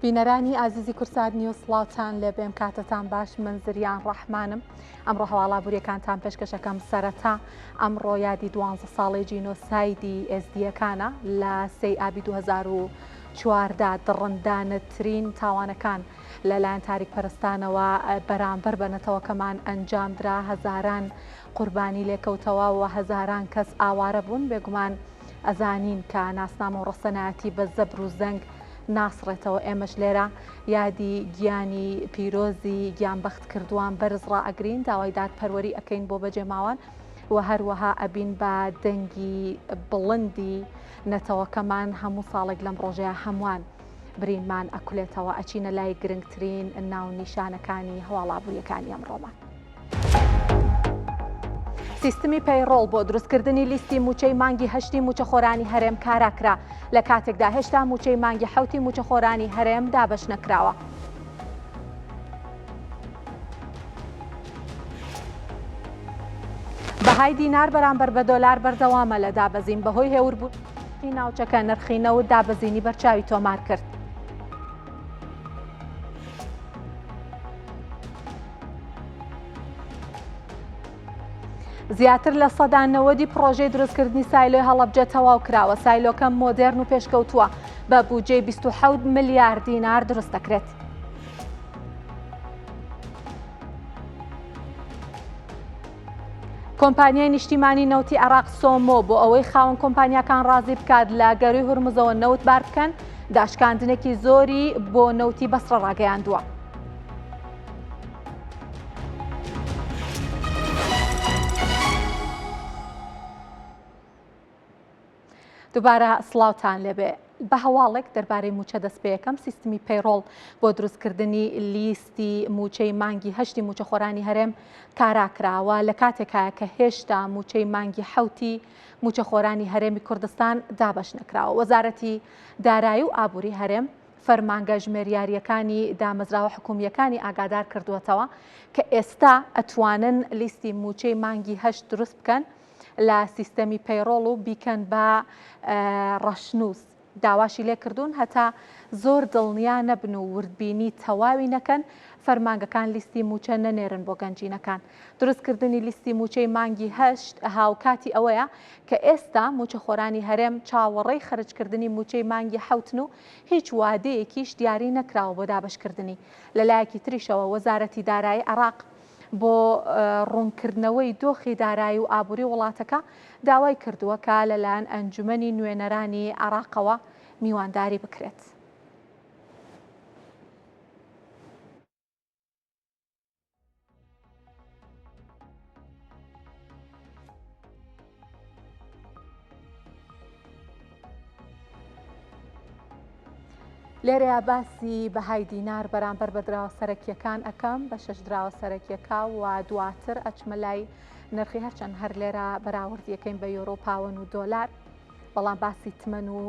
بینەرانی ئازیزی کورسات نیوز سڵاوتان لێ بێم کاتتان باش من زریان ڕەحمانم ئەمڕۆ هەواڵابووریەکانتان پێشکەشەکەم سەرەتا ئەمڕۆ یادی 12 ساڵی جینۆسایدی ئێزدیەکانە لە 3 ئابی 2014 دڕندانترین تاوانەکان لەلایەن تاریکپەرستانەوە بەرامبەر بە نەتەوەکەمان ئەنجامدرا هەزاران قوربانی لێکەوتەوە و هەزاران کەس ئاوارە بوون بێگومان ئەزانین کە ناسنامە و ڕەسەنایەتی بە زەبر و زەنگ ناسڕێتەوە ئێمەش لێرە یادی گیانی پیرۆزی گیانبەخت کردووان بەرزڕا ئەگرین داوای دادپەروەری ئەکەین بۆ بەجێماوان و هەروەها ئەبین بە دەنگی بڵندی نەتەوەکەمان هەموو ساڵێک لەم ڕۆژەیە هەمووان برینمان ئەکولێتەوە ئەچینە لای گرنگترین ناو نیشانەکانی هەواڵابووریەکانی ئەمڕۆمان. سیستمی پەیڕۆڵ بۆ دروستکردنی لیستی موچەی مانگی هەشتی موچەخۆرانی هەرێم کاراکرا لە کاتێکدا هێشتا موچەی مانگی حەوتی موچەخۆرانی هەرێم دابەش نەکراوە. بەهای دینار بەرامبەر بە دۆلار بەردەوامە لە دابەزین بەهۆی هێوربوونی ناوچەکە نرخینەوت دابەزینی بەرچاوی تۆمار کرد. زیاتر لە 90% پرۆژەی دروستکردنی سایلۆی هەڵەبجە تەواو کراوە. سایلۆکە مۆدێرن و پێشکەوتووە بە بودجەی 27 ملیار دینار دروست دەکرێت. کۆمپانیای نیشتیمانی نەوتی عێراق سۆمۆ بۆ ئەوەی خاوەن کۆمپانیاکان ڕازی بکات لە گەروی هورمزەوە نەوت بار بکەن داشکاندنێکی زۆری بۆ نەوتی بەسڕە ڕاگەیاندووە. دووبارە سڵاوتان لێبێ بە هەواڵێک دەربارەی موچە دەستپێیەکەم سیستمی پەیڕۆڵ بۆ دروستکردنی لیستی موچەی مانگی هەشتی موچەخۆرانی هەرێم کاراکراوە لە کاتێکایە کە هێشتا موچەی مانگی حەوتی موچەخۆرانی هەرێمی کوردستان دابەش نەکراوە. وەزارەتی دارایی و ئابووری هەرێم فەرمانگە ژمێریاریەکانی دامەزراوە حکوومیەکانی ئاگادار کردووەتەوە کە ئێستا ئەتوانن لیستی موچەی مانگی هەشت دروست بکەن لە سیستەمی پەیڕۆڵ و بیکەن بە ڕەشنووس داواشی لێ کردوون هەتا زۆر دڵنیا نەبن و وردبینی تەواوی نەکەن فەرمانگەکان لیستی موچە نەنێرن بۆ گەنجینەکان. دروستکردنی لیستی موچەی مانگی هەشت هاوکاتی ئەوەیە کە ئێستا موچەخۆرانی هەرێم چاوەڕێی خەرجکردنی موچەی مانگی حەوتن و هیچ وادەیەکیش دیاری نەکراوە بۆ دابشکردنی. لەلایەکی تریشەوە وەزارەتی دارایی عێراق بۆ ڕوونکردنەوەی دۆخی دارایی و ئابووری وڵاتەکە داوای کردووە کە لەلایەن ئەنجومەنی نوێنەرانی عێراقەوە میوانداری بکرێت. لێرەیە باسی بەهای دینار بەرامبەر بە دراوە سەرەکیەکان ئەەکەم بە 6 دراوە سەرەکیەکە و دواتر ئەچمە لای نرخی هەرچەند هەر لێرە بەراوردیەکەین بە یۆرۆ پاوەن و دۆلار بەڵام باسی تمەن و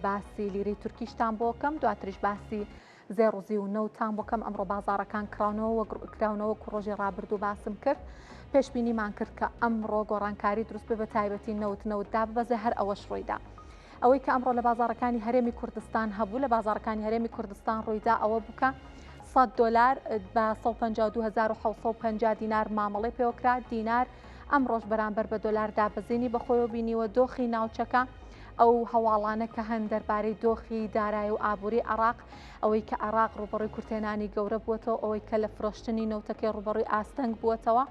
باسی لیری تورکیشتان بۆکەم دواتریش باسی زێڕوزی و نەوتان بۆکەم ئەمڕۆ بازاڕەکان کراونەوە ڕۆژی ڕابردوو باسم کرد پێشبینیمان کرد کە ئەمڕۆ گۆڕانکاری دروست بێ بە تایبەتی نەوتدا ببەزێ هەر ئەوەش ڕوویدا. ئەوەی کە ئەمڕۆ لە بازاڕەکانی هەرێمی کوردستان هەبوو لە بازاڕەکانی هەرێمی کوردستان ڕوویدا ئەوە بووکە 100 دلار بە 152750 دینار مامەڵی پێوەکرا دینار ئەم ڕۆژ بەرامبەر بە دۆلار دابەزینی بەخۆیەوە بینیوە دۆخی ناوچەکە ئەو هەواڵانە کە هەن دەربارەی دۆخی دارایی و ئابووری عێراق ئەوەی کە عێراق ڕوبەڕووی کورتێنانی گەورە بووەتەوە ئەوەی کە لە فرۆشتنی نەوتەکەی ڕوبەڕووی ئاستەنگ بووەتەوە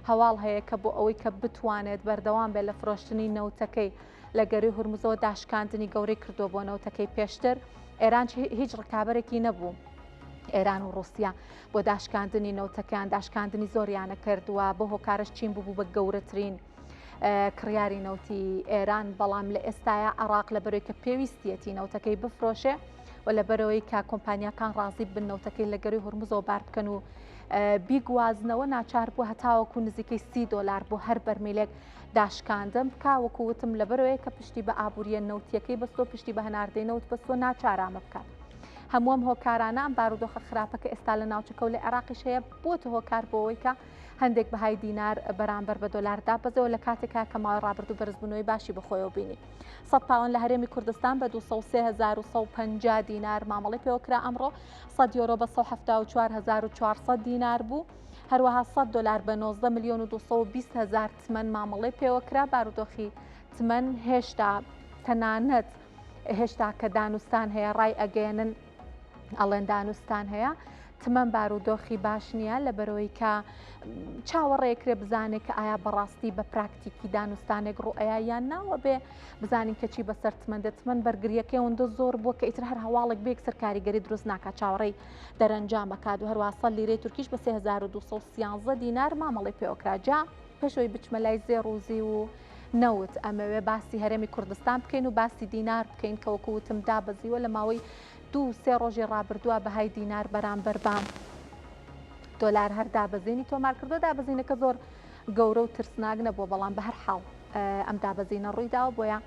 هەواڵ هەیە کە بۆ ئەوەی کە بتوانێت بەردەوام بێت لە فرۆشتنی نەوتەکەی لە گەروی هورمزەوە داشکاندنی گەورەی کردو بۆ نەوتەکەی پێشتر ئێران هیچ ڕکابەرێکی نەبوو. ئێران و رووسیا بۆ داشکاندنی نەوتەکەیان داشکاندنی زۆریانە کردووە بۆ هۆکارش چین بوو بە گەورەترین کڕیاری نەوتی ئێران بەڵام لە ئێستاە عێراق لە بەرەوەی کە پێویستیەتی نەوتەکەی بفرۆشێ و لە بەرەوەی کە کۆمپانیاکان ڕازی بن نەوتەکەی لە گەروی هورمزەوە بار بکەن و بیگوازنەوە ناچار بوو هەتاوەکو نزیکەی 30 دلار بۆ هەر بەرمیلێک داشکاندم بکە وەکووتم لە بەرەوەی کە پشتی بە ئابووریە نەوتیەکەی بەستۆ پشتی بە هەناردەی نەوت بەستۆ ناچارامە بکات. هەمووم هۆکارانە ئەم بارودۆخە خراپە کە ئێستا لە ناوچەکە و لە عێراقیش هەیە بۆتە هۆکار بۆەوەی کە هەندێک بەهای دینار بەرامبەر بە دۆلار دابەزەوە لە کاتێکا کە ماوەی ڕابردوو بەرزبوونەوەی باشی بخۆیەوە بینی. 100 پاوەند لە هەرێمی کوردستان بە 203,150 دینار مامەڵی پێوەکرا ئەمڕۆ، 100 یۆرۆ بە 174,400 دینار بوو. هەروەها 100 دلار بە 19,220,000 تمەن مامەڵی پێوەکرا. بارودۆخی تمەن هێشتا تەنانەت هێشتا کە دانوستان هەیە ڕای ئەگەێنن ئەڵێن دانوستان هەیە تمەن بارودۆخی باش نییە لەبەرەوەی کە چاوەڕێکرێ بزانێت کە ئایا بەڕاستی بە پراکتیکی دانوستانێک ڕوئەیە یان ناوە بێ بزانین کەچی بەسەر تمەندە تمەن بەرگریەکەی ئەوەندە زۆر بووە کە ئیتر هەر هەواڵێک بێک سەر کاریگەری دروست ناکات چاوەڕێی دەرەنجام بکات و هەروە 100 لیرەی تورکیش بە 3,213 دینار مامەڵی پێوەکرا. جا پێشەوەی بچمە لای زێڕوزی و نەوت ئەمەوێ باسی هەرێمی کوردستان بکەین و باسی دینار بکەین کە وەکوتم دابەزیوە لە ماوەی 2-3 ڕۆژی ڕابردووە بەهای دینار بەرامبەر بە دۆلار هەر دابەزینی تۆمار کردو. دابەزینەکە زۆر گەورە و ترسناک نەبووە، بەڵام بە هەر حاڵ ئەم دابەزینە ڕوویداوە بۆیە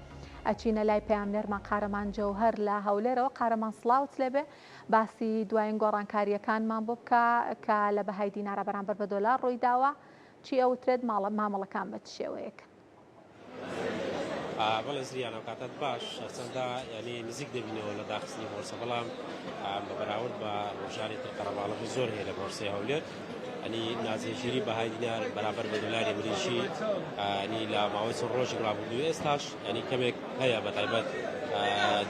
ئەچینە لای پەیامنێرمان قارەمان جەوهەر لە هەولێرەوە. قارەمان سڵاوت لێبێ باسی دوایین گۆڕانکاریەکانمان بۆ بکە کە لە بەهای دینارە بەرامبەر بە دۆلار ڕوویداوە. چی ئەوترێت مامەڵەکان بە چێوەیەک؟ بەڵێ زریانە کاتت باش چەندە ینی نزیک دەبینەوە لە داخستنی بۆرسە، بەڵام بە بەراورد بە ڕۆژانی تر قەرەباڵغی زۆر هەیە لە بۆرسەی هەولێر. ئەنی نازێژیری بەهای دینار بەرامبەر بە دۆلاری مریشی ئەنی لە ماوەی چەند ڕۆژێک ڕابردوو ئێستاش ینی کەمێک هەیە بەتایبەت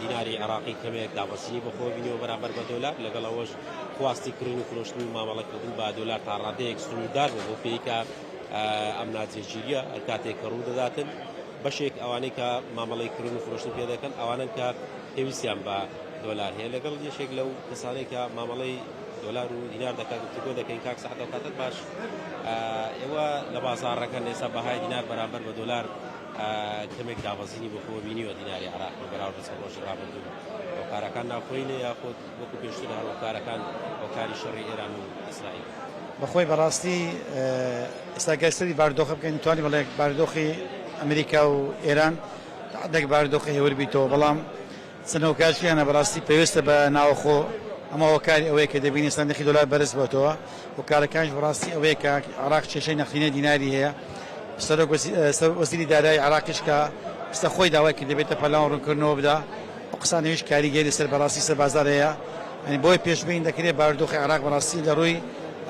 دیناری عێراقی کەمێک دابەزینی بەخۆ بینەوە بەرامبەر بە دۆلار، لەگەڵ ئەوەش خواستی کردن و فرۆشتنی و مامەڵەکردن بە دۆلار تا ڕادەیەک سنوردار بوو بۆ پێیکە ئەم نازێژیریە هەر کاتێک کە ڕوو دەداتن بەشێک ئەوانەی کە مامەڵی کردن و فرۆشتن پێ دەکەن ئەوانن کە پێویستیان بە دۆلار هەیە، لەگەڵ یەشێک لەو کەسانێک کە مامەڵەی دۆلار و دینار دەکات گفتگۆ دەکەین کاک سەعەدە و کاتت باش ئێوە لە بازاڕەکان ئێستا بەهای دینار بەرامبەر بە دۆلار کەمێک دابەزینی بەخۆ بینیوە دیناری عێراق بەراورد بە چەند ڕۆژی ڕابردوو. هۆکارەکان ناوخۆینە یاخود وەکو پێشتر هەڵوەکارەکان هۆکاری شەڕی ئێران و ئیسرائیل؟ بەخۆی بەڕاستی ئێستا گەستری بارودۆخە بکەین توانی بەڵێ بارودۆخی ئەمریکا و ئێران دەک بارودۆخی هێور بیتەوە، بەڵام چەند هۆکارشیانە بەڕاستی پێویستە بە ناوەخۆ ئەمە هۆکاری ئەوەیە کە دەبینی ئێستا نرخی دۆلار بەرز بۆتەوە. هۆکارەکانش بەڕاستی ئەوەیە کە عێراق کێشەی نەخینە دیناری هەیە. سەرۆک وەزیری دارایی عێراقیش کە ئێستا خۆی داوای کرد دەبێتە پەلان ڕوونکردنەوە بدا و قسانەویش کاریگەری سەر بەڕاستی سەر بازار هەیە. ئەنی بۆی پێشبین دەکرێت بارودۆخی عێراق بەڕاستی لە ڕووی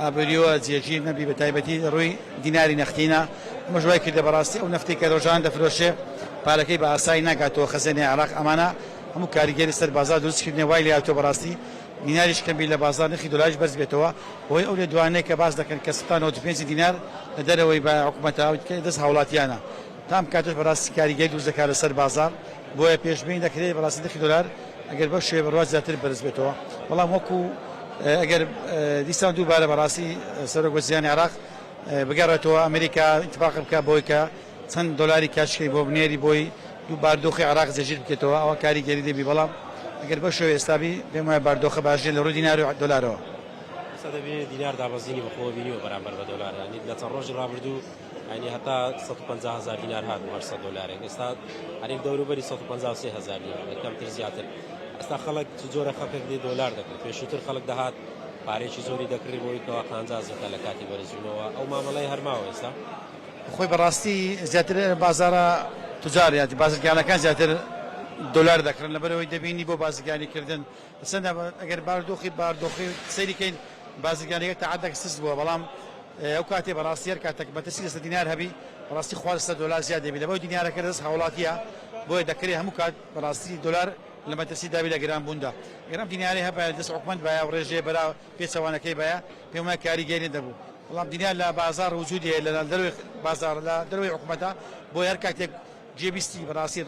ئابووریەوە جێگیر نەبی بە تایبەتی ڕووی دیناری نەختینە. مەژوای کردە بەڕاستی ئەو نەفتی کە ڕۆژان دەفرۆشێ پارەکەی بە ئاسایی ناگاتەوە خەزانەی عێراق. ئەمانە هەموو کاریگەری سەر بازار دروستکردنی وای لێهاتووە بەڕاستی دیناریش کەمبی لە بازار نرخی دۆلاریش بەرز بێتەوە. بۆی ئەو لێ دوانەیە کە باز دەکەن کە 95 دینار لە دەرەوەی بە حکوومەتە دەست هاوڵاتیانە تام کاتش بەڕاستی کاریگەری دروست دەکات لەسەر بازار. بۆیە پێشبین دەکرێت بەڕاستی نرخی دۆلار ئەگەر بە شێوە بڕوا زیاتر بەرز بێتەوە. بەڵام وەکو ئەگەر دیسان دووبارە بەڕاستی سەرۆک وەزیرانی عێراق بگەڕێتەوە ئەمریکا ئیتفاق بکە بۆی کە چەند دۆلاری کاشکەی بۆ بنێری بۆی دوو بارودۆخی عێراق جێگیر بکێتەوە ئەوە کاریگەری دەبی. بەڵام ئەگەر بە شێوە ئێستابی پێم وایە بارودۆخە باشێت لە ڕووی دینار و دۆلارەوە. ئێستا دەبێت دینار دابەزینی بەخۆ بینیوە بەرامبەر بە دۆلار، ینی لە چەند ڕۆژی ڕابردوو ینی هەتا 150,000 دینار هات 100 دۆلارێک، ئێستا هەریک دەوروبەری 153,000 دینار کەمتر زیاتر. ئێستا خەڵک جۆرە خەڵک دێ دۆلار دەکرد، پێشووتر خەڵک دەهات پارێکی زۆری دەکڕی بۆی کەوا قانجازەکە لە کاتی بەرزبوونەوە ئەو مامەڵەی هەرماوە. ئێستا خۆی بەڕاستی زیاتر بازارە توجاریاتی بازرگانەکان زیاتر دۆلار دەکڕن لەبەرەوەی دەبینی بۆ بازرگانیکردن چەندە ئەگەر بارودۆخی سەیریکەین بازرگانیەکە تەعادەک سست بووە، بەڵام ئەو کاتێ بەڕاستی هەر کاتێک بەتەسی لەسەر دینار هەبی بەڕاستی خوارد دۆلار زیاد دەبی لەبەوەی دینارەکە دەست هاوڵاتیە بۆیە دەکرێت هەموو کات بەڕاستی دۆلار لە مەترسی دابی لە گران بووندا. گەرم دیناری هەبە دەست حکومەت بایە و ڕێژێ بەرا پێچەوانەکەی بایە پێم وایە کاریگەری دەبوو، بەڵام دینار لە بازار وجود هەیە لە دەروی بازار لە دەروی حکومەتە بۆی هەر کاتێک جێبیستی بەڕاستی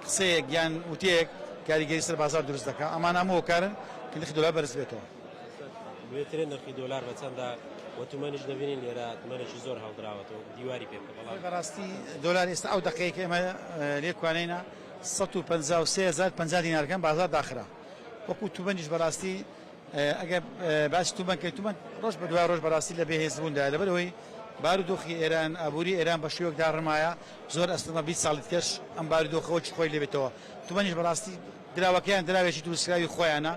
قسەیەک یان وتەیەک کاریگەری سەر بازار دروست دەکات. ئەمان هەموو هۆکارن کە نرخی دۆلار بەرز بێتەوە. بێترێن نرخی دۆلار بە چەندە وتومەنیش دەبینین لێرە تمەنێکی زۆر هەڵدراوەتەوە دیواری پێ بکە. بەڵام بەڕاستی دۆلار ئێستا ئەو دقەیەکە ئێمە لێکوانینە 153,050 دینارەکان بازار داخرا وەکو تومەنیش بەڕاستی ئەگەر باش تومەنکەی تومەن ڕۆژ بە دوای ڕۆژ بەڕاستی لە بەهێزبووندا لەبەرەوەی بارودۆخی ئێران ئابووری ئێران بە شێوەکدا ڕمایە زۆر ئەستەمە 20 ساڵی کەش ئەم بارودۆخەوە خۆی لێبێتەوە. تومەنیش بەڕاستی دراوەکەیان دراوێکی دروستکراوی خۆیانە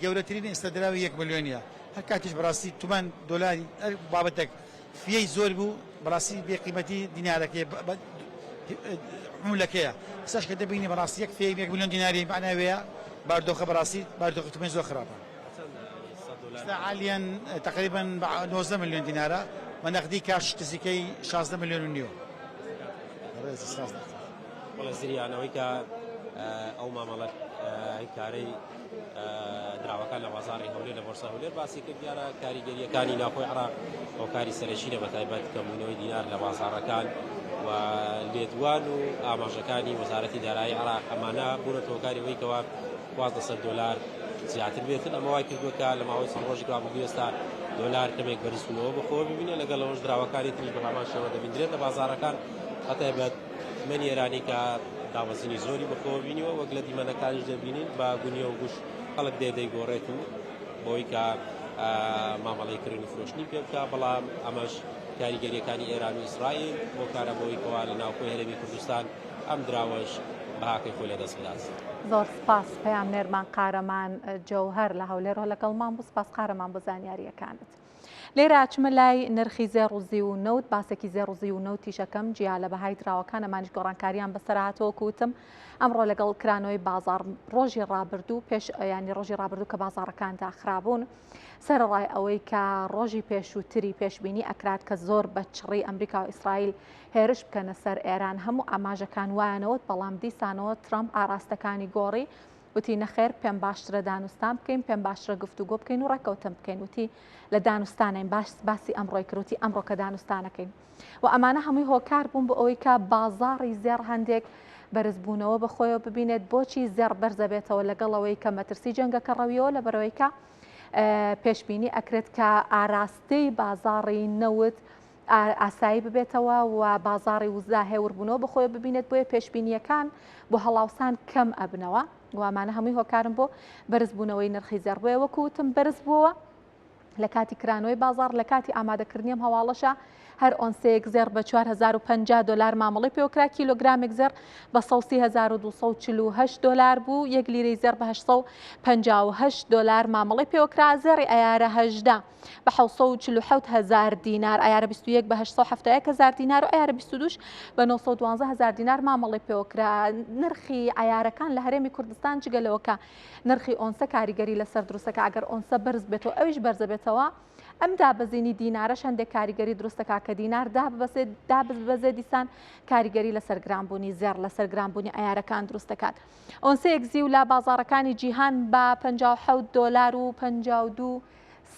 گەورەترین ئێستا دراوی 1 ملیۆنیە. هەر کاتیش بەڕاستی تومەن دۆلاری بابەتێک فيی زۆر بوو بەڕاستی بێقیمەتی دینارەکەی عمولەکەیە ساش کە دەبینی بەڕاستی یەک فێ 1 میلیۆن دیناری معناوەیە باردۆخە بەڕاستی باردۆخی زۆر خراپە عاليا تقريبا 19 مليون دينار ونقدي كاش تزيكي 16 مليون نيو والله زري انا ويكا او ما مالك كاري دراوەکان لە بازاری هەولێر لە بۆرسا هەولێر باسی کرد دیارە کاریگەریەکانی ناوخۆی عێراق ئەو کاری سەرەکیە بەتایبەت کەمبوونەوەی دینار لە بازاڕەکان و لێدوان و ئاماژەکانی وەزارەتی دارایی عێراق ئەمانە بوونەتەوە کاریەوەی کەوا 1200 دلار زیاتر بێتن ئەمە وای کردووەکە لە ماوەی چەند ڕۆژی ڕابردووی ئێستا دۆلار کەمێک بەرزبوونەوە بەخۆوە ببینێ لەگەڵ ئەوەش دراوەکانی تریش بە هەمان شێوە دەبیندرێت لە بازاڕەکان بەتایبەت مەنی ئێرانی کە داوەزینی زۆری بەخۆوە بینیوە وەک لە دیمەنەکانیش دەبینین بە گونیە و گوش خەڵک دەیگۆڕێت و بۆی کە مامەڵەیکردنی فرۆشتنی پێ بکە بەڵام ئەمەش کاریگەریەکانی ئێران و ئیسرائیل بۆ کارەبەوەی کەوا لە ناوخۆی هەرێمی کوردستان ئەم دراوەش بەهاکەی خۆی لەدەست بدات. زۆر سپاس پەیامنێرمان قارەمان جەوهەر لە هەولێرەوە لەگەڵمان بوو. سپاس قارەمان بۆ زانیاریەکانت. لێرە ئاچمە لای نرخی زێڕوزی و نەوت باسێکی زێڕوزی و نەوتیشەکەم جیا لە بەهای دراوەکان ئەمانیش گۆڕانکاریان بەسەر هاتەوە کوتم ئەمڕۆ لەگەڵ کرانەوەی بازار ڕۆژی ڕابردوو پێش ینی ڕۆژی ڕابردوو کە بازاڕەکان داخرابوون سەرڕای ئەوەی کە ڕۆژی پێشووتری پێشبینی ئەکرات کە زۆر بە چڕی ئەمریکا و ئیسرائیل هێرش بکەنە سەر ئێران هەموو ئاماژەکان وایەنەوەت بەڵام دیسانەوە ترامپ ئاراستەکانی گۆڕی وتی نەخێر پێم باشترە دانوستان بکەین پێم باشترە گفتوگۆ بکەین و ڕێکەوتن بکەین وتی لە دانوستانین باسی ئەمڕۆی کروتی ئەمڕۆ کە دانوستانەکەین و ئەمانە هەمووی هۆکار بوون بۆ ئەوەی کە بازاڕی زێڕ هەندێک بەرزبوونەوە بەخۆیەوە ببینێت بۆچی زێڕ بەرزە بێتەوە لەگەڵەوەی کە مەترسی جەنگەکە ڕەویەوە لە بەرەوەی کە پێشبینی ئەکرێت کە ئاراستەی بازاڕی نەوت ئاسایی ببێتەوە و بازاڕی وزا هێوربوونەوە بەخۆی ببینێت بۆیە پێشبینیەکان بۆ هەڵاوسان کەم ئەبنەوە وامانە هەمووی هۆکارم بۆ بەرزبوونەوەی نرخی زێڕ بۆیە وەکوتم بەرز بووە لە کاتی کرانەوەی بازار لە کاتی ئامادەکردنیم هەواڵەشە هەر ئۆنسەیەک زێڕ بە 4050 دلار مامەڵی پێوەکرا کیلۆگرامێک زێڕ بە 1248 دلار بوو یەک لیرەی زێڕ بە 858 دلار مامەڵی پێوەکرا زێڕی ئەیارە 18 بە 747 دینار ئەیارە 21 بە 871 دینار و ئەیارە 22 بە 912 دینار مامەڵی پێوەکرا نرخی ئەیارەکان لە هەرێمی کوردستان جگەلەوەکە نرخی ئۆنسە کاریگەری لەسەر دروستەکە ئەگەر ئۆنسە بەرز بێتەوە ئەویش بەرزە بێتەوە ئەم دابەزینی دینارەش هەندێک کاریگەری دروستەکە کە دینار دابەزێ دیسان کاریگەری لەسەر گرانبوونی زێڕ لەسەر گرانبوونی ئەیارەکان دروستەکات ئۆنسەیەک زیو لە بازاڕەکانی جیهان بە 57 دلار و 52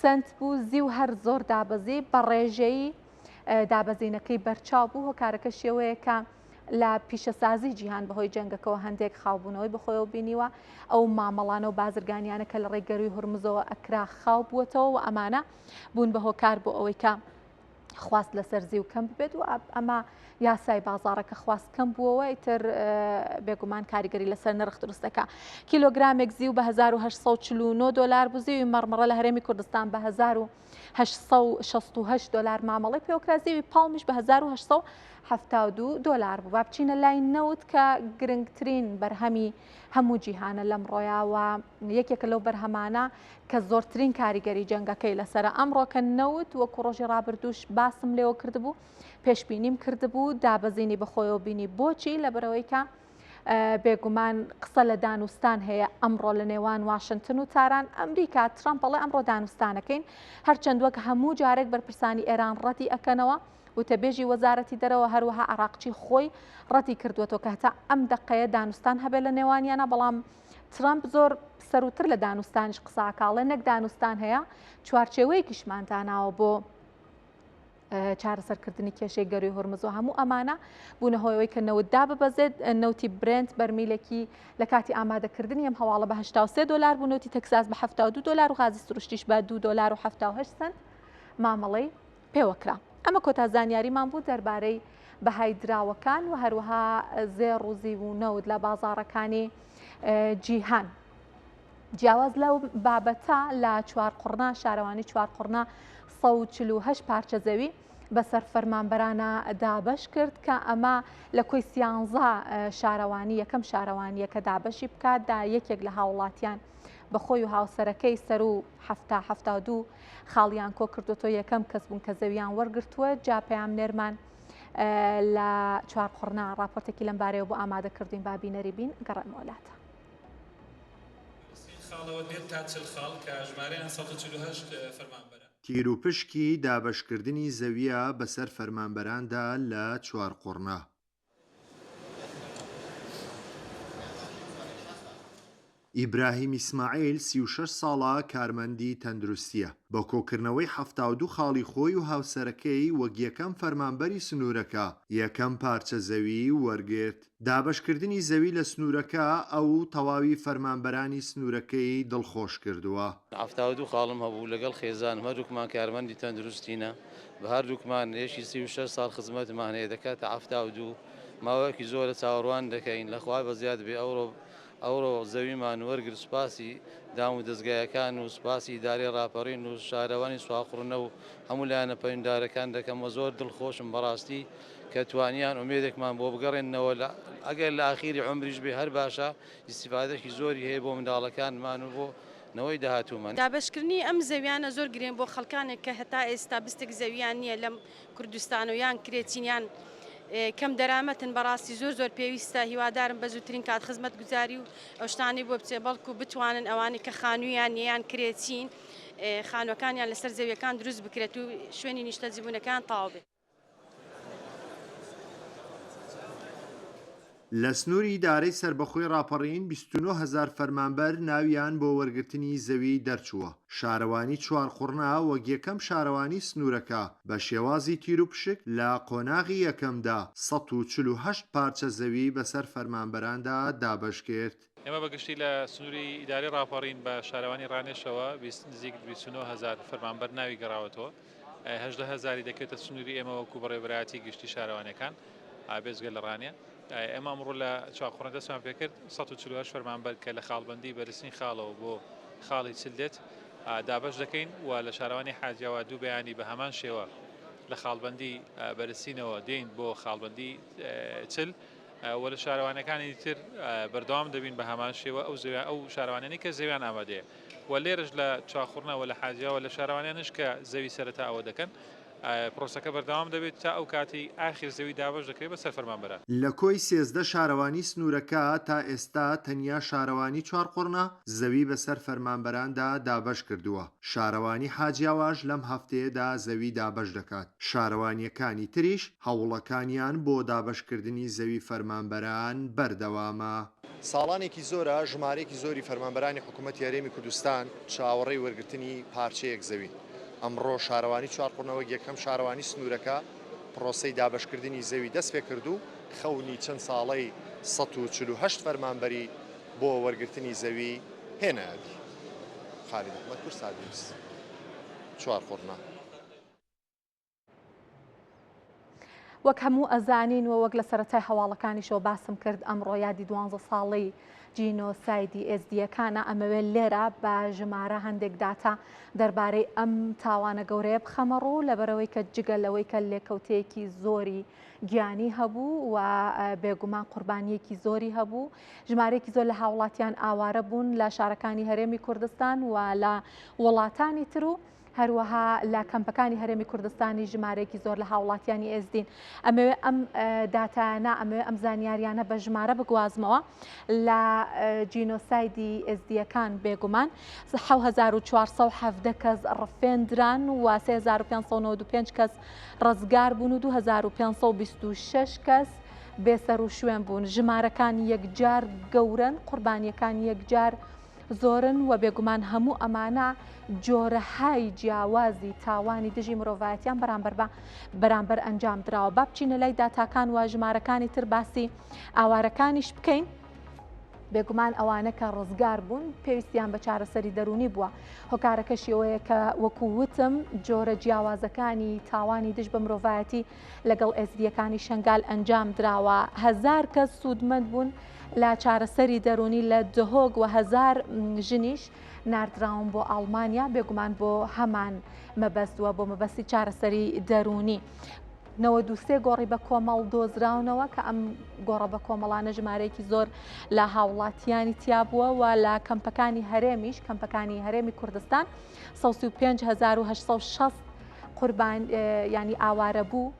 سنت بوو زیو هەر زۆر دابەزی بە ڕێژەی دابەزینەکەی بەرچاو بوو هۆکارەکە شێوەیە کە لە پیشەسازی جیهان بەهۆی جەنگەکەەوە هەندێک خاوبوونەوەی بەخۆیەوە بینیوە ئەو مامەڵانە و بازرگانیانە کە لە ڕێگەروی هورمزەوە ئەکرا خاو بووەتەوە و ئەمانە بوون بە هۆکار بۆ ئەوەی کە خواست لەسەر زی و کەم ببێت و ئەمە یاسای بازاڕەکە خواست کەم بووەوە ئیتر بێگومان کاریگەری لەسەر نرخ دروستەکە کیلۆگرامێک زیو بە 1849 دلار بوو زیوی مەرمەڕە لە هەرێمی کوردستان بە 1868 دلار مامەڵی پێوەکرا زیوی پاڵمیش بە 1872 دلار بوو با بچینە لای نەوت کە گرنگترین بەرهەمی هەموو جیهانە لەم ڕۆیاوە یەکێکە لەو بەرهەمانە کە زۆرترین کاریگەری جەنگەکەی لەسرە ئەمڕۆکە نەوت وەکو ڕۆژی ڕابردووش باسم لێوە کردبوو پێشبینیم کردبوو دابەزینی بەخۆیەوە بینی بۆچی لەبەرەوەی کە بێگومان قسە لە دانوستان هەیە ئەمڕۆ لە نێوان واشنگتن و تاران ئەمریکا ترامپ بەڵێ ئەمڕۆ دانوستانەکەین هەرچەندوە کە هەموو جارێک بەرپرسانی ئێران ڕەتی ئەکەنەوە وتەبێژی وەزارەتی دەرەوە هەروەها عراقچی خۆی ڕەتی کردوێتەوە کە هەتا ئەم دقەیە دانوستان هەبێت لە نێوانیانە بەڵام ترامپ زۆر سەروتر لە دانوستانیش قساکاڵێ نەک دانوستان هەیە چوارچێوەیەکیشمانتاناوە بۆ چارەسەرکردنی کێشەی گەروی هورمزۆ هەموو ئەمانە بوونە هۆیەوەی کە نەوتدا ببەزێت نەوتی برنت بەرمیلێکی لە کاتی ئامادەکردنی ئەم هەواڵە بە 83 دلار بوو نەوتی تەکساس بە 72 دلار و غازی سروشتیش بە 2 دلار و 78 سنت مامەڵەی پێوەکرا ئەمە کۆتا زانیاریمان بوو دەربارەی بەهای دراوەکان و هەروەها زێڕوزی و نەوت لە بازاڕەکانی جیهان جیاواز لەو بابەتە لە چوارقوڕنا شارەوانی چوارقوڕنا 148 پارچە زەوی بەسەر فەرمانبەرانە دابەش کرد کە ئەمە لە کۆی 13 شارەوانی یەکەم شارەوانیە کە دابەشی بکات دا یەکێک لە هاوڵاتیان بەخۆی و هاوسەرەکەی سەر و هەفتا دوو خاڵیان کۆ کردوتۆ یەکەم کەس بوون کە زەویان وەرگرتووە. جا پەیامنێرمان لە چوارقڕنا راپۆرتێکی لەم بارەیەوە بۆ ئامادەکردوین با بینەری بین گەڕێمەوە وڵاتە. تیر و پشکی دابەشکردنی زەویە بەسەر فەرمانبەراندا لە چوارقڕنا. ئیبراهیم ئیسماعیل 36 ساڵە کارمەندی تەندروستیە. بە کۆکردنەوەی 72 خاڵی خۆی و هاوسەرەکەی وەک یەکەم فەرمانبەری سنوورەکە یەکەم پارچە زەوی وەرگرت. دابەشکردنی زەوی لە سنوورەکە ئەو تەواوی فەرمانبەرانی سنوورەکەی دڵخۆش کردووە. 72 خاڵم هەبوو لەگەڵ خێزان هەردووکمان کارمەندی تەندروستینە بە هەردووکمان هێشی 36 ساڵ خزمەتمان هەیە دەکاتە 72 ماوەیەکی زۆر لە چاوەڕوان دەکەین لەخوای بەزیاد بێ ئەوڕۆ زەویمان وەرگرت. سوپاسی دام و دەستگایەکان و سوپاسی ئیدارەی ڕاپەڕین و شارەوانی سواخڕنە و هەموو لایەنە پەیوەنددارەکان دەکەمەوە. زۆر دڵخۆشم بەڕاستی کە توانیان ئومێدێکمان بۆ بگەڕێنەوە ئەگەر لە ئاخیری عمریش بێ هەر باشە ئیستیفادەی زۆری هەیە بۆ منداڵەکانمان و بۆ نەوەی داهاتوومان. دابەشکردنی ئەم زەویانە زۆر گرنگ بۆ خەڵکانێک کە هەتا ئێستا بستێک زەویان نییە لەم کوردستان و یان کرێچینیان کەم دەرامەتن بەڕاستی زۆر پێویستە. هیوادارم بە زووترین کات خزمەت گوزاری و ئەوشتانی بۆ بچێ بەڵکو بتوانن ئەوانی کە خانوویان یان کرێچین خانوەکانیان لەسەر زەویەکان دروست بکرێت و شوێنی نیشتە جیبوونەکان تاو بێت. لە سنووری ئیدارەی سەربەخۆی ڕاپەڕین 29,000 فەرمانبەر ناویان بۆ وەرگرتنی زەوی دەرچووە. شارەوانی چوارقڕنا وەک یەکەم شارەوانی سنوورەکە بە شێوازی تیر و پشک لە قۆناغی یەکەمدا 148 پارچە زەوی بەسەر فەرمانبەراندا دابەش کرد. ئێمە بەگشتی لە سنووری ئیدارەی ڕاپەڕین بە شارەوانی ڕانێشەوە نزیک 29,000 فەرمانبەر ناوی گەڕاوەتەوە. 18,000 دەکەوێتە سنووری ئێمە وەکو بەڕێوەبەرایەتی گشتی شارەوانەکان بێزگە لە ڕانێ. ئێمە ئەمڕۆ لە چاخۆڕە دەستمان پێکرد 148 فەرمانبەر کە لە خاڵبەندی بەرزترین خاڵەوە بۆ خاڵی چلدێت دابەش دەکەین و لە شارەوانی حاجیاوە دوو بەیانی بە هەمان شێوە لە خاڵبەندی بەرزترینەوە دێین بۆ خاڵبەندی چل و لە شارەوانەکانی تر بەردەوام دەبین بە هەمان شێوە ئەو شارەوانانی کە زەویان ئامادەیە و لێرەش لە چاخۆڕنەوە لە حاجیاوە لە شارەوانیانش کە زەوی سەرەتا ئەوە دەکەن پرۆسەکە بەردەوام دەبێت تا ئەو کاتی ئاخر زەوی دابەش دەکرێت بەسەر فەرمانبەران. لە کۆی 13 شارەوانی سنوورەکە تا ئێستا تەنیا شارەوانی چوارقڕنا زەوی بەسەر فەرمانبەراندا دابەش کردووە. شارەوانی حاجیاواش لەم هەفتەیەدا زەوی دابەش دەکات. شارەوانیەکانی تریش هەوڵەکانیان بۆ دابەشکردنی زەوی فەرمانبەران بەردەوامە. ساڵانێکی زۆرە ژمارەیەکی زۆری فەرمانبەرانی حکوومەتی هەرێمی کوردستان چاوەڕێی وەرگرتنی پارچەیەک زەوی. ئەمڕۆ شارەوانی چوارقڕنەوە یەکەم شارەوانی سنوورەکە پرۆسەی دابەشکردنی زەوی دەست پێ کرد و خەونی چەند ساڵەی 148 فەرمانبەری بۆ وەرگرتنی زەوی هێنایەتی. خالید ئەحمەد کورسادیس چوارقڕنا. وەک هەموو ئەزانین و وەک لە سەرەتای هەواڵەکانیشەوە باسم کرد ئەمڕۆ یادی 12 ساڵەی جینۆسایدی ئێزدیەکانە ئەمەوێت لێرە بە ژمارە هەندێک داتا دەربارەی ئەم تاوانە گەورەیە بخەمە ڕوو لەبەرەوەی کە جگە لەوەی کە لێکەوتەیەکی زۆری گیانی هەبوو و بێگومان قوربانیەکی زۆری هەبوو. ژمارەیەکی زۆر لە هاوڵاتیان ئاوارە بوون لە شارەکانی هەرێمی کوردستان و لە وڵاتانی تر و هەروەها لە کەمپەکانی هەرێمی کوردستانی ژمارەیەکی زۆر لە هاوڵاتیانی ئێزدین. ئەمەوێ ئەم داتانە ئەمەوێ ئەم زانیاریانە بە ژمارە بگوازمەوە لە جینۆسایدی ئێزدیەکان بێگومان 7,417 کەس ڕفێندران و 3,595 کەس ڕزگار بوون و 2,526 کەس بێسەر و شوێن بوون. ژمارەکان یەکجار گەورن، قوربانیەکان یەکجار زۆرن و بێگومان هەموو ئەمانە جۆرەهای جیاوازی تاوانی دژی مرۆڤایەتیان بەرامبەر ئەنجام درراوە. با بچینە لای داتاکان و ژمارەکانی تر باسی ئاوارەکانیش بکەین. بێگومان ئەوانە کە ڕزگار بوون پێویستیان بە چارەسەری دەرونی بووە. هۆکارەکەشیەوەیە کە وەکو وتم جۆرە جیاوازەکانی تاوانی دژ بە مرۆڤایەتی لەگەڵ ئێزدیەکانی شەنگال ئەنجام درراوە. 1000 کەس سوودمەند بوون لە چارەسەری دەرونی لە دهۆک و 1000 ژنیش ناردراون بۆ ئەڵمانیا بێگومان بۆ هەمان مەبەستوە بۆ مەبەستی چارەسەری دەرونی. 92 گۆڕی بە کۆمەڵ دۆزراونەوە کە ئەم گۆڕە بە کۆمەڵانە ژمارەیەکی زۆر لە هاوڵاتیانی تیابووە و لە کەمپەکانی هەرێمیش کەمپەکانی هەرێمی کوردستان 158,860 قوربان ینی ئاوارە بوو.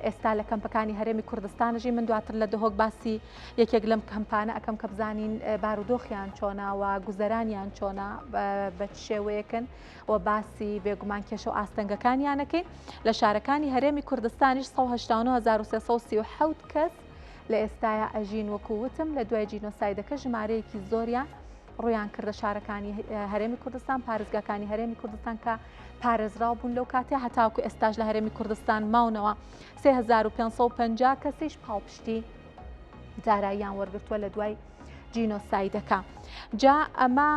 ئێستا لە کەمپەکانی هەرێمی کوردستانژی من دواتر لە دهۆک باسی یەکێک لەم کەمپانە ئەەکەم کە بزانین بارودۆخیان چۆناوە گوزەرانیان چۆنا بە شێوەیەکن و باسی بێگومان کێشە و ئاستەنگەکانیانەکەین. لە شارەکانی هەرێمی کوردستانیش 1970 کەس لە ئێستاە ئەژین وەکووتم لە دوای جینۆسایدەکە ژمارەیەکی زۆریان ڕویان کردە شارەکانی هەرێمی کوردستان پارێزگاکانی هەرێمی کوردستان کە پارێزراو بوون لەو کاتێ هەتاوکو ئێستاش لە هەرێمی کوردستان ماونەوە 3550 کەسیش پاڵپشتی داراییان وەرگرتووە لە دوای جینۆسایدەکە. جا ئەمە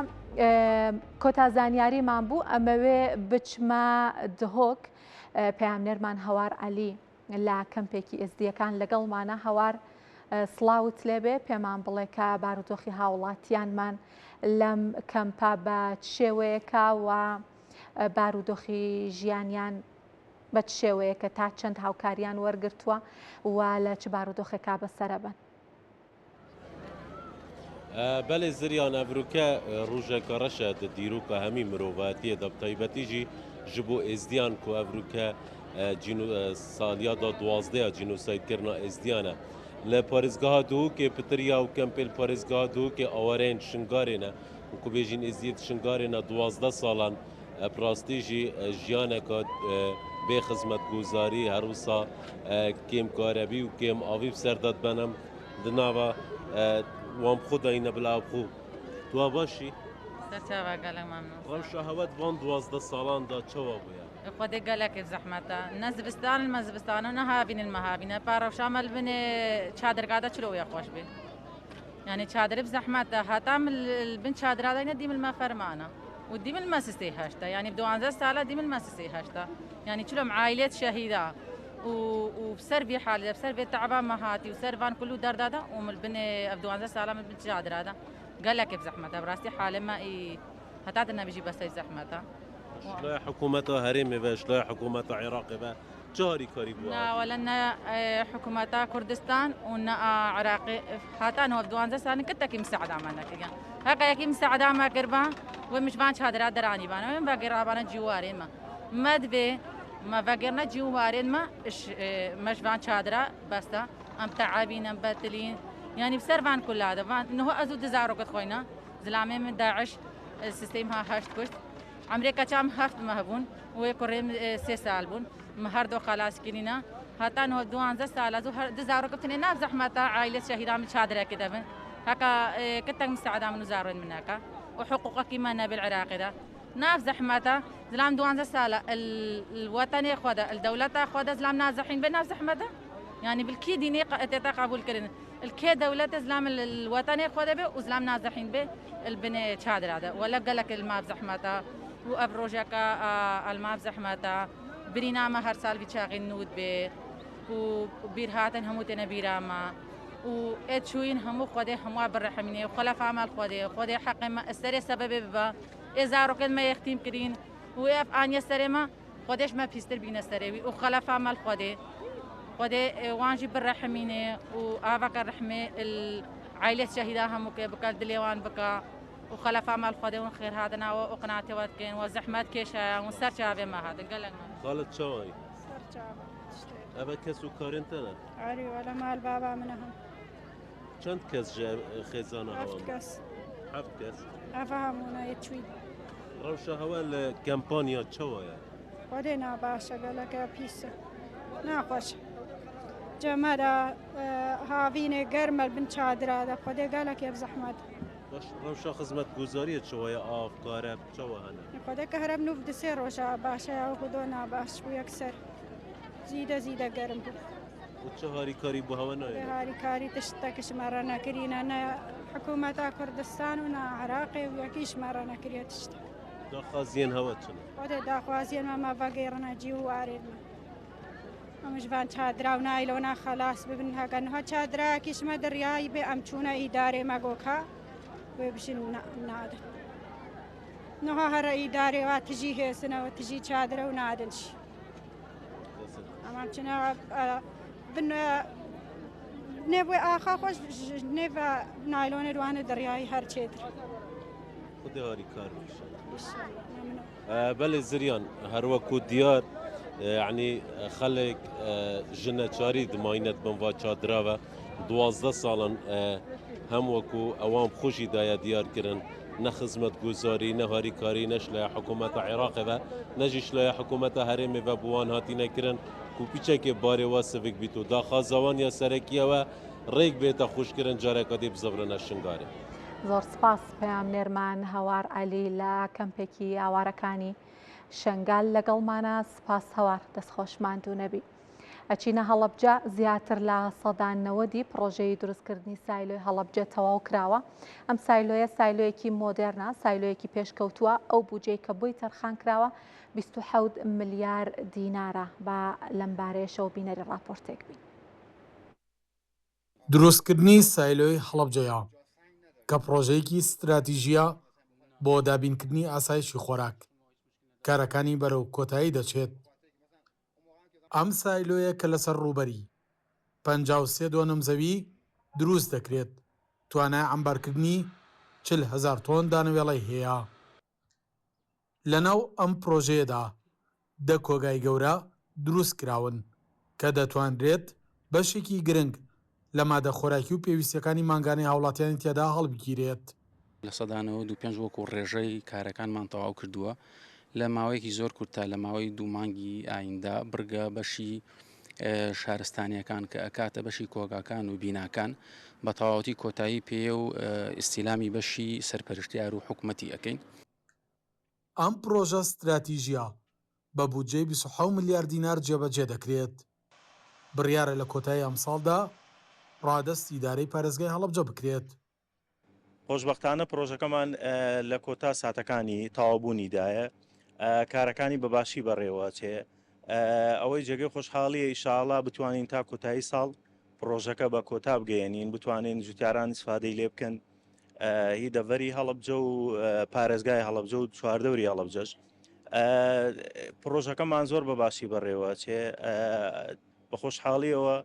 کۆتا زانیاریمان بوو ئەمەوێ بچمە دهۆک پەیامنێرمان هەوار عەلی لە کەمپێکی ئێزدیەکان لەگەڵمانە. هەوار سڵاوت لێبێ پێمان بڵێ کە بارودۆخی هاوڵاتیانمان لەم کەمپا بە شێوەیەکە و بارودۆخی ژیانیان بە شێوەیەکە تا چەند هاوکاریان وەرگرتووە و لە چ بارودۆخێکا بەسەرە بن. بەێ زریان ئەڤروکە ڕژێکە ڕەشە دیروکە هەمی مرۆڤاتیە دەبتایبەتیژی ji bo êzdiyan ku Evrûke saliyada 12 cînosayîdkirina êzdiyan e. Li parêzgeha Duhokê pitiriya û kempên parêzgeha Duhokê awareyên Şingarê ne û ku bêjîn êziyet Şingarê ne 12 salan rastî jî jiyaneka bê xizmetguzarî herwisa kêmkarebî û kêm avî serdat benem di nava wan xwe dayîne bila xwe. Tu başî? Rewşa hewet van 12 salan da çawa bûye. خودی گله که زحمته نه زبستان المزبستان و نه هاوین المهاوینه پارو شامل بنه چادرگاده چلویا خوش بی یعنی چادر بزحمته حتی البن چادرگاده اینه دیم المفرمانه و دیم المسیسی هشته یعنی 12 ساله دیم المسیسی هشته یعنی چلوم عائلات شهیده و بسر بی حاله بسر بی تعبان مهاتی و سر وان كله درداده ومن البن 12 ساله من بن چادرگاده گله که بزحمته براستی حاله ما ای حتی نبیجی بس زحمته. شلای حکومت هەرێمێ بە شلای حکوومەت عێراقی بە جاری کاری بووە وەلەنە حکوومەتە کوردستان و عراقی هاتانەوە 12 ساڵی کتێکی مساعدامان نەکردیان هەقەیەکی مساعدامان کردبا و میشبان چادرا دەرانیبانە من بەگەڕابانە جیوارێمە مەدبێ مەڤەگەرنە جیوارێنمە مەشبان چادرا بەستە ئەم تەعابینە بەتلین یعنی بسەروان کولادەوان نهۆ ئەزوو دزارۆکت خۆینە زلامێ من داعش سیستەیمها هەشت کوشت ئەمریکا چام هەفت مەهبوون وێ کوڕێم 3 سال بوون هەردوو خەلاسکردینە هەتانەوە 12 سال زوو دزارۆکەتنێ ناف زەحمەتە عائلە شەهیدام چادرێکی دەبن هەکە کتێک مساعدا من و زارۆین منەکە و حقوقەکی منە بالعراقیدا ناف زەحمەتە زلام 12 سالە الوەتەنێ خۆدە الدەولەتە خۆدە زلام نازەحین بێ ناف زەحمەتە يعني بالكي ديني تتا قبول كرن الكي دولة زلام الوطني خذ به وزلام نازحين به البني شادر هذا ولا قال لك الماب زحمته وابروجاكا الماب زحمته برينامه هر سال بيشاغين نود به وبيرهاتن هموتنا بيراما واتشوين همو خذ همو برحمينه وخلف عمل خذ حق ما استري سبب ببا اذا ركن ما يختيم كرين ويف ان يستري ما خذش ما بيستر بين استري وخلف عمل خذ وانجي بالرحمينه وآبك الرحمة العائلة الشهيدة هم بكال دليوان بكا وخلف عمل خديون خير هذا وقناعتي واتكين وزحمات كيشة ونسر شعبي ما هذا قالك خالد شوي سر شعب أبا كسو كارنتنا عري ولا مال بابا منهم چند کس خزانة هوا 7 کس أفهمونا يتشوي روشا هوا الكامبانيا شوية ودينا باشا قالك بيسا ناقش جمالا هاوینه گرمل بن چادره ده خدا قالك يا بزحمت باش روشا خدمت گزاریت شوية آف کارب شوه هنه خدا كهرب نوف دسي روشا باشا وخدونا باش ويكسر زيده گرم بود و چه هاری کاری بو هوا نایه؟ هاری کاری تشتکش مرا نکرین نه حکومت کردستان و نه عراقی و یکیش مرا نکریه تشتک داخوازین هوا چنه؟ خدا داخوازین ما وگیرنا جیوارید مش بان چادرا و نایلونا خلاص ببین هاگن ها چادرا کیش ما دریایی به امچونا اداره مگوکا و بشین نادن نه هر اداره و تجیه سنا و تجی چادرا و نادنش ئەمان چنە نێبووی ئاخا خۆش نێڤ نایلۆنە دوانە دەریایی هەرچێتر خودێواری کار بەێ زریان هەروەکو دیار یعنی خەڵێک ژنە چاری دماینەت بموا چادراوە 12 ساڵن هەم وەکو ئەوان خۆشی دایە دیارکردن نە خزمەت گوزاری نەهاری کاری نەش لە حکوومەتە عێراقەوە نەژیش لە حکوومەتە هەرێمێ بوان هاتیینەکردن کوپیچێکێ بارێوە سڤک بیت و داخوازەوان یا سەرەکیەوە ڕێک بێتە خوشکردن جارێکەدی بزەورنە شنگارێ. زۆر سپاس پەیام نێرمان هەوار عەلی لە کەمپێکی ئاوارەکانی شەنگال لەگەڵمانە سپاس هەوار دەستخۆشماند و نەبی. ئەچینە هەڵەبجە زیاتر لە 90 پرۆژەی دروستکردنی سایلۆی هەڵەبجە تەواو کراوە. ئەم سایلۆیە سایلۆیەکی مۆدێرنە سایلۆیەکی پێشکەوتووە ئەو بودجەی کە بووی تەرخان کراوە 27 ملیار دینارە بە لەمبارەیەشەوە بینەری راپۆرتێک بین. دروستکردنی سایلۆی هەڵەبجەیە کە پرۆژەیەکی استراتیژیە بۆ دابینکردنی ئاسایشی خۆراک کارەکانی بەرەو کۆتایی دەچێت. ئەم سایلۆیە کە لەسەر ڕووبەری 53 دۆنم زەوی دروست دەکرێت توانای ئەمبارکردنی 40,000 تۆن دانەوێڵەی هەیە. لەناو ئەم پرۆژەیەدا 10 کۆگای گەورە دروست کراون کە دەتوانرێت بەشێکی گرنگ لە مادە خۆراکی و پێویستیەکانی مانگانەی هاوڵاتیانی تێدا هەڵبگیرێت. لە سەدانەوە 25 وەکو ڕێژەی کارەکانمان تەواو کردووە لە ماوەیەکی زۆر کورتە لە ماوەی 2 مانگی ئایندا بڕگە بەشی شارستانیەکان کە ئەکاتە بەشی کۆگاکان و بیناکان بە تەواوەتی کۆتایی پێ و ئیستیلامی بەشی سەرپەرشتیار و حکومەتی ئەەکەین. ئەم پرۆژە استراتیژیە بە بودجەی 27 ملیار دینار جێبەجێ دەکرێت. بڕیارە لە کۆتایی ئەم ساڵدا ڕادەست ئیدارەی پارێزگای هەڵەبجە بکرێت. خۆشبەختانە پرۆژەکەمان لە کۆتا ساتەکانی تەواوبوونیدایە کارەکانی بەباشی بەڕێوە چێ ئەوەی جێگەی خۆشحاڵیە ئیشاڵا بتوانین تا کۆتایی ساڵ پرۆژەکە بە کۆتا بگەێنین بتوانین جوتیاران سفادەی لێ بکەن هی دەڤەری هەڵەبجە و پارێزگای هەڵەبجە و چواردەوری هەڵەبجەش پرۆژەکەمان زۆر بەباشی بەڕێوە چێ بە خۆشحاڵیەوە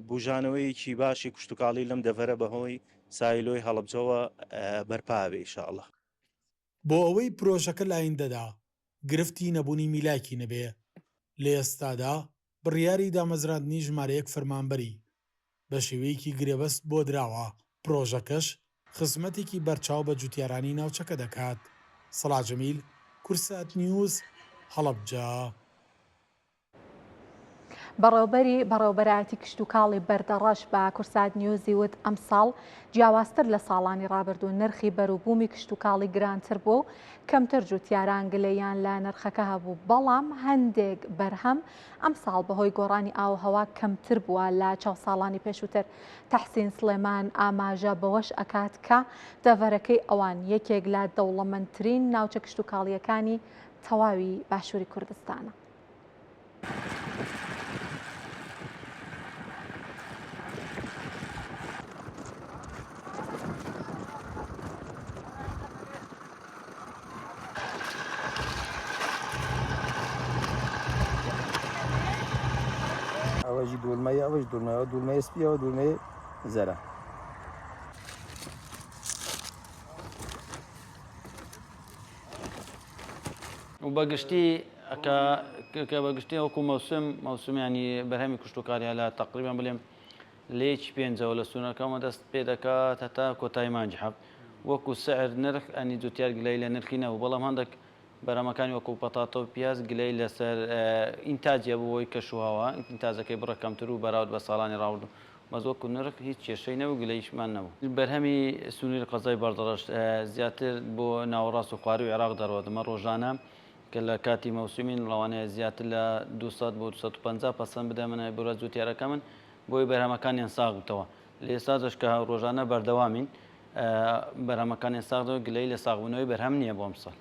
بژانەوەیکی باشی کوشتتوکاڵی لەم دەڤەرە بەهۆی سایلۆی هەڵەبجەوە بەرپاوێ ئینشاءڵڵا. بۆ ئەوەی پرۆژەکە لایندەدا گرفتی نەبوونی میلاکی نەبێ لە ئێستادا بڕیاری دامەزراندنی ژمارەیەک فەرمانبەری بە شێوەیەکی گرێبەست بۆ دراوە. پرۆژەکەش خزمەتێکی بەرچاو بە جوتیارانی ناوچەکە دەکات. سەڵاح جەمیل، کورسات نیوز، هەڵەبجە. بەڕێوەبەراتی کشت و کاڵی بەردەڕەش بە کورسات نیوزی وت ئەم ساڵ جیاوازتر لە ساڵانی ڕابردوو نرخی بەروبوومی کشت و کاڵی گرانتر بوو کەمتر جوتیاران گلەیان لە نرخەکە هەبوو بەڵام هەندێک بەرهەم ئەم ساڵ بەهۆی گۆڕانی ئاوهەوا کەمتر بووە لە چاو ساڵانی پێشووتر. تەحسین سلێمان ئاماژە بەوەش ئەکات کە دەڤەرەکەی ئەوان یەکێک لە دەوڵەمەندترین ناوچە کشت و کاڵیەکانی تەواوی باشووری کوردستانە. ئەوەژی دولمەیە ئەوەش دولمەوە دولمەی سپیەوە دولمەی زەرە. و بەگشتی کە بەگشتی وەکو مەوسمیانی بەرهەمی کوشتتوکاریە لە تقریبان بڵێم لێکی پێنجەوە لە سونەکەمە دەست پێ دەکات هەتا کۆتایی مانجی حەفت وەکو سعر نرخ ئەنی جوتیار گلەی لە نرخی نەبوو بەڵام هەندێک بەرەمەکانی وەکو پەتاتە و پیاز گلەی لەسەر ئینتاجیە بۆی کەشوهاوە ئینتاجەکەی بڕەکەمتر و بەراورد بە ساڵانی ڕاوردوو بەس وەکو نرخ هیچ کێشەی نەبوو گلەیشمان نەبوو. بەرهەمی سنووری قەزای بەردەڕەش زیاتر بۆ ناوەڕاست و خواری و عێراق دەڕوە دەمە ڕۆژانە کە لە کاتی مەوسمین ڕەوانەیە زیاتر لە 200 بۆ 250 پەسەند بدە منە بۆرە جوتیارەکە من بۆی بەرهەمەکانیان ساغ بووتەوە. لە ئێستاش کە ڕۆژانە بەردەوامین بەرهەمەکانیان ساغەوە گلەی لە ساغبوونەوەی بەرهەم نییە بۆ ئەم ساڵ.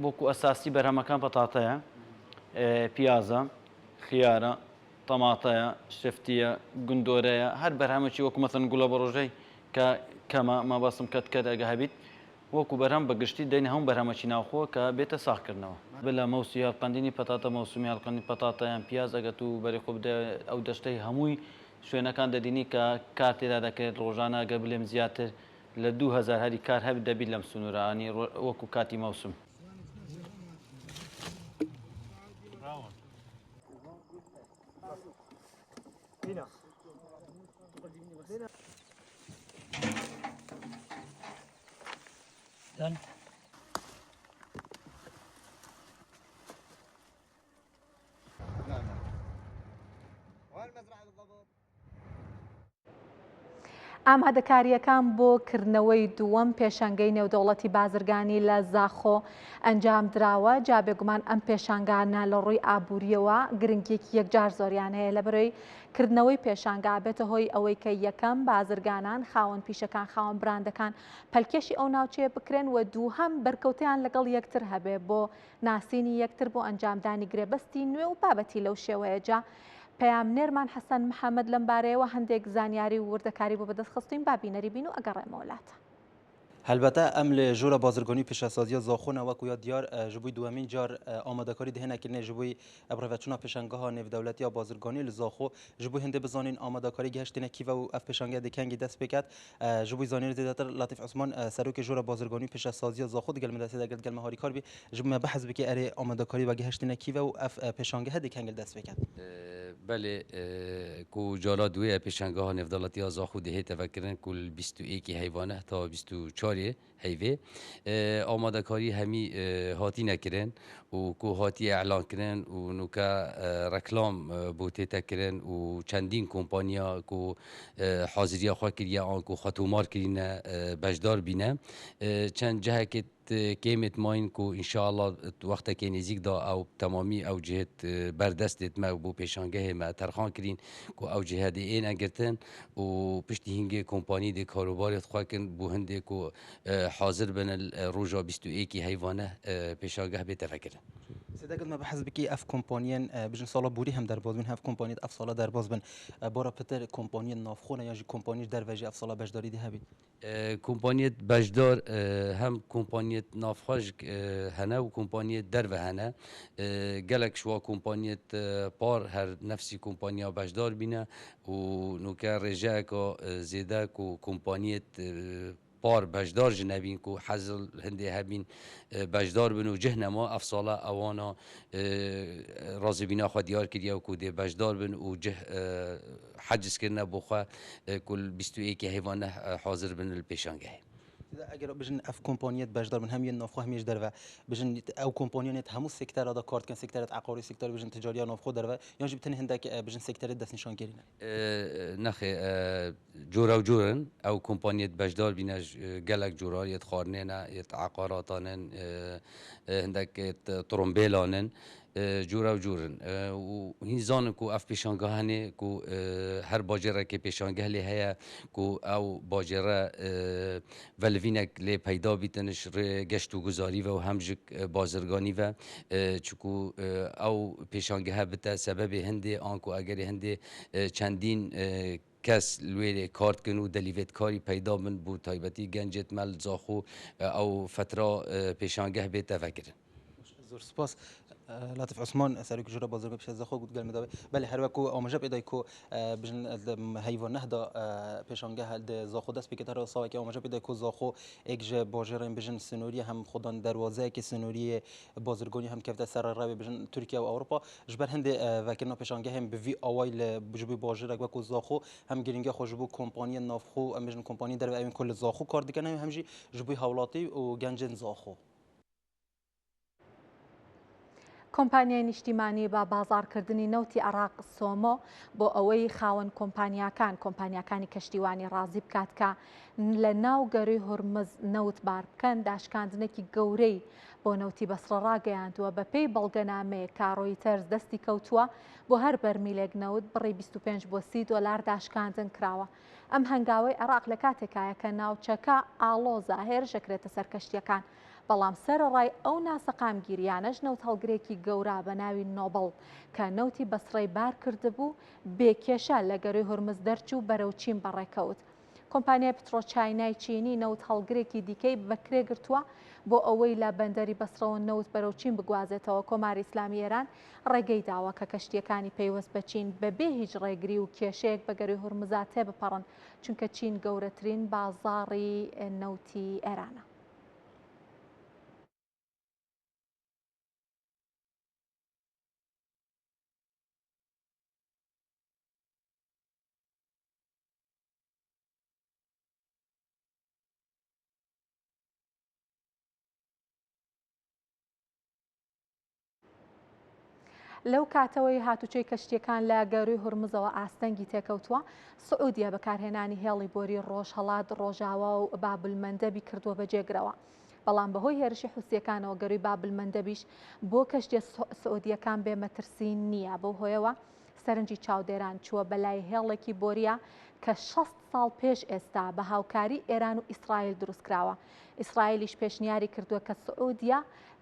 بۆکو ئەساسی بەرهەمەکان پەتاتەیە، پیازە، خیارە، تەماتەیە، شفتیە، گندۆرەیە، هەر بەرهەمێکی وەکو مەثەن گوڵە بە ڕۆژەی کە کەمە مەبەستم کە ئەگە هەبیت وەکو بەرهەم بەگشتی دەین هەموو بەرهەمەکی ناوخۆ کە بێتە ساغکردنەوە بلە مەوسی هەڵقەندنی پەتاتە مەوسمی هەڵقەندنی پەتاتەیان پیاز ئەگەت و بەری خۆ بدە ئەو دەشتەی هەمووی شوێنەکان دەدینی کە کار تێدا دەکرێت ڕۆژانە ئەگە بلێم زیاتر لە 2000 هەری کار هەبێت دەبیت لەم سنوورانی وەکو کاتی مەوسم. ئامادەکاریەکان بۆ کردنەوەی دووەم پێشەنگەی نێودەوڵەتی بازرگانی لە زاخۆ ئەنجام دراوە. جا بێگومان ئەم پێشانگانە لە ڕووی ئابوووریەوە گرنگێکی یەکجار زۆریان هەیە لەبەرەوەی کردنەوەی پێشانگا بێتە هۆی ئەوەی کە یەکەم بازرگانان خاوەن پیشەکان خاوەن براندەکان پەلکێشی ئەو ناوچەیە بکرێن و دووهەم بەرکەوتیان لەگەڵ یەکتر هەبێ بۆ ناسینی یەکتر بۆ ئەنجامدانی گرێبەستی نوێ و بابەتی لەو شێوەیە. جا پەیامنێرمان حەسەن محەممەد لەم بارەیەوە هەندێک زانیاری و وردەکاری بۆ بەدەستخستین بابینەری بین و ئەگەڕێمە وڵاتە. هەلبەتە ئەم لە ژوورە بازرگانی پیشەسازیە زاخۆنە وەکو یا دیار ji بووی دووەمین جار ئامادەکاری دهێنەکردنê ji بووی ebrevçûna pêşangeha nêvdewletiya bazirganî li Zaxo ji bo hindê bizanîn amadekarî gihiştîne kîve û ev pêşangeya dikengî dest pê ket ji bo zanînê zêdetir Latif Osman serokê jûra bazirganî pêşesaziya Zaxo digel me destê degel digel me harîkar bî ji bo me behez bike erê amadekarî ve gihiştîne kîve û ev pêşangeha dikengî dest pê ket. بله کو جالا دوی پیشنگاه نفدالتی آزاخو دهی تفکرن کل 21 حیوانه تا 24 حیوه آماده کاری همی هاتی نکرن و کو هاتی اعلان کرن و نوکا رکلام بوته تکرن و چندین کمپانیا کو حاضری خواه کریه آن کو خطومار کرینه بجدار بینه چند جهه که کیمت ماین کو انشاءالله وقت که نزیک دا او تمامی او جهت بردستت ما بو پیشانگه ما ترخان کرین کو او جهت این اگرتن و پشتی هنگه کمپانی دی کاروباریت خواه کن بو هنده کو حاضر بن روجا 21 حیوانه پیشانگه به تفکرن. سیداگل ما بحث بکی اف کمپانیان بجن سالا بوری هم درباز بن هف کمپانیت اف سالا درباز بن بارا پتر کمپانی نافخونه یا جی کمپانی دروژه اف سالا بجداری دی هبید. کمپانیت بجدار هم کمپانیت نافخاج هنه و کمپانیت درو هنه گلک شوا کمپانیت پار هر نفسی کمپانیا بجدار بینه و نوکر رجاء که زیده که کمپانیت پار بجدار جنبین کو حزل هندی هبین بجدار بنو جهنما افصاله اوانا رازی بینا خود دیار کردیا کو دی بجدار بن و جه حجز کردن بخوا کل 21 حیوان حاضر بن الپیشانگه. اگر بجن اف کمپانیت بجدار من هم یه نافخو همیش در و بجن او کمپانیت همو سکتر ادا کارت کن سکترت عقاری سکتر بجن تجاری نافخو در و یا جی بتن هندک بجن سکترت دست نشان گیرینه نخه جورا و جورن او کمپانیت بجدار بینه گلک جوراریت خارنه یت عقاراتانن هندک ترومبیلانن جورا و جورن و هین زان کو اف پیشانگاهنه کو هر باجره که پیشانگاه لی هيا کو او باجره ولوینک لی پیدا بیتنش ر گشت و گزاری و همجک بازرگانی و چکو او پیشانگاه بتا سبب هنده آنکو اگر هنده چندین کس لوی کارت کنو دلیوت کاری پیدا من بود تایبتی گنجت مل زاخو او فتره پیشانگاه به تفکرن. زور سپاس. لطيف عثمان سالك جرا بازرگان پیش از خود گفت گل مداوی بله هر وقت آموزش پیدا کو بجن حیوان نهدا پیشانگه د زاخو دست بکتر ساوی که آموزش پیدا کو زاخو اگج باجرین بجن سنوری هم خودان دروازه که سنوری بازرگانی هم کفت سر راه بجن ترکیه و اروپا جبر هند وکنا پیشانگه هم به وی اوایل بجبی باجر کو زاخو هم گرینگه خوشبو کمپانی نافخو هم بجن کمپانی در این کل زاخو کار دیگه همجی جبی حوالاتی و گنجن زاخو کۆمپانیای نیشتیمانی بە بازارکردنی نەوتی عراق سۆمۆ بۆ ئەوەی خاوەن کۆمپانیاکانی کەشتیوانی ڕازی بکات کە لە ناو گەڕی هورمز نەوت بار بکەن داشکاندنێکی گەورەی بۆ نەوتی بەسڕە ڕاگەیاندووە بە پێی بەڵگەنامەیە کە ڕۆیتەرز دەستی کەوتووە بۆ هەر بەرمیلێک نەوت بڕی 25 بۆ 30 دۆلار داشکاندن کراوە. ئەم هەنگاوەی عراق لە کاتێکایە کە ناوچەکە ئاڵۆزە هێرشەکرێتە سەر کەشتیەکان بەڵام سەرەڕای ئەو ناسەقامگیریانەش نەوت هەڵگرێکی گەورە بە ناوی نۆبڵ کە نەوتی بەسڕێی بار کردبوو بێکێشە لە گەروی هورمز دەرچوو بەرەو چین بەڕێکەوت. کۆمپانیای پترۆچاینای چینی نەوت هەڵگرێکی دیکەی بەکرێ گرتووە بۆ ئەوەی لە بەندەری بەسرەوە نەوت بەرەو چین بگوازێتەوە. کۆماری ئیسلامی ئێران ڕێگەی داوە کە کەشتیەکانی پەیوەست بە چین بەبێ هیچ ڕێگری و کێشەیەک بە گەروی هورمزا تێبپەڕن چونکە چین گەورەترین بازاڕی نەوتی ئێرانە. لەو کاتەوەی هاتوچۆی کەشتیەکان لە گەروی هورمزەوە ئاستەنگی تێکەوتووە، سعودیا بەکارهێنانی هێڵی بۆری ڕۆژهەڵات ڕۆژاوا و بابلمەندەبی کردووە بەجێگرەوە. بەڵام بەهۆی هێرشی حوسیەکانەوە گەروی بابلمەندەبیش بۆ کەشتیە سعودیەکان بێمەترسی نییە. بەو هۆیەوە سەرنجی چاودێران چووە بەلای هێڵێکی بۆریە کە 60 ساڵ پێش ئێستا بە هاوکاری ئێران و ئیسرائیل دروستکراوە. ئیسرائیلیش پێشنیاری کردووە کە سعودیا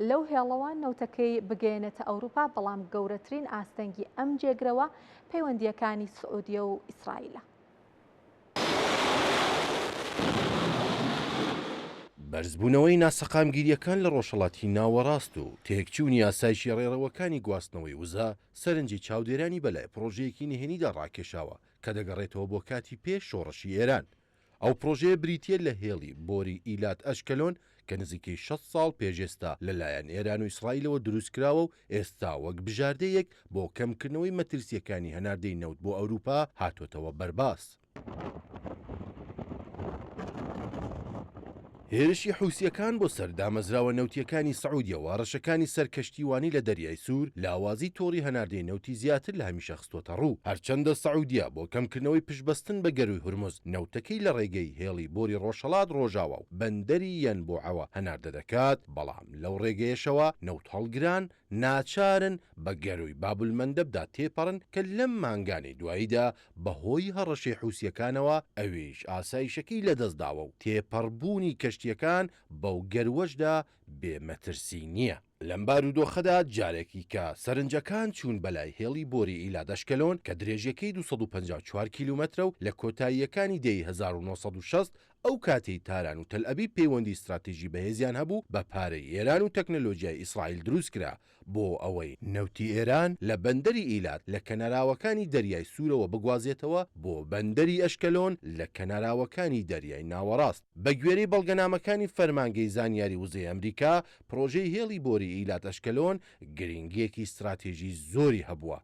لەو هێڵەوە نەوتەکەی بگەێنێتە ئەوروپا، بەڵام گەورەترین ئاستەنگی ئەم جێگرەوە پەیوەندیەکانی سعودیە و ئیسرائیلە. بەرزبوونەوەی ناسەقامگیریەکان لە ڕۆژهەڵاتی ناوەڕاست و تێکچوونی یاسایشی ڕێڕەوەکانی گواستنەوەی وزە سەرنجی چاودێرانی بەلای پرۆژەیەکی نهێنیدا ڕاکێشاوە کە دەگەڕێتەوە بۆ کاتی پێش شۆڕشی ئێران. ئەو پرۆژەیە بریتیە لە هێڵی بۆری ئیلات ئەشکەلۆن کە نزیکەی 60 ساڵ پێشێستا لەلایەن ئێران و ئیسرائیلەوە دروستکراوە و ئێستا وەک بژاردەیەک بۆ کەمکردنەوەی مەترسیەکانی هەناردەی نەوت بۆ ئەوروپا هاتوۆتەوە بەرباس. هێرشی حوسیەکان بۆ سەردامەزراوە نەوتیەکانی سعودیە و ڕەشەکانی سەرکەشتیوانی لە دەریای سوور لاوازی تۆڕی هەناردەی نەوتی زیاتر لە هەمیشە خستۆتە ڕوو. هەرچەندە سعودیا بۆ کەمکردنەوەی پشتبەستن بە گەروی هورمز نەوتەکەی لە ڕێگەی هێڵی بۆری ڕۆژهەڵات ڕۆژاوە و بەندەری یەنبوعەوە هەناردە دەکات، بەڵام لەو ڕێگەیەشەوە نەوت هەڵگران ناچارن بە گەروی بابلمەندەبدا تێپەڕن کە لەم مانگانی دواییدا بەهۆی هەڕەشەی حوسیەکانەوە ئەویش ئاسایشەکەی لەدەستداوە و تێپەڕبوونی کەشتیەکان بەو گەروەشدا بێمەترسی نییە. لەم بارودۆخەدا جارێکی کە سەرنجەکان چوون بەلای هێڵی بۆری ئیلات ئەشکەلۆن کە درێژەکەی 254 کیلومترە و لە کۆتاییەکانی دەی 1960 ئەو کاتەی تاران و تەلئەبیب پەیوەندی استراتیژی بەهێزیان هەبوو بە پارەی ئێران و تەکنەلۆژیای ئیسرائیل دروستکرا بۆ ئەوەی نەوتی ئێران لە بەندەری ئیلات لە کەناراوەکانی دەریای سوورەوە بگوازێتەوە بۆ بەندەری ئەشکەلۆن لە کەناراوەکانی دەریای ناوەڕاست. بە گوێرەی بەڵگەنامەکانی فەرمانگەی زانیاری وزەی ئەمریکا، پرۆژەی هێڵی بۆری ئیلات ئەشکەلۆن گرنگیەکی استراتیژی زۆری هەبووە.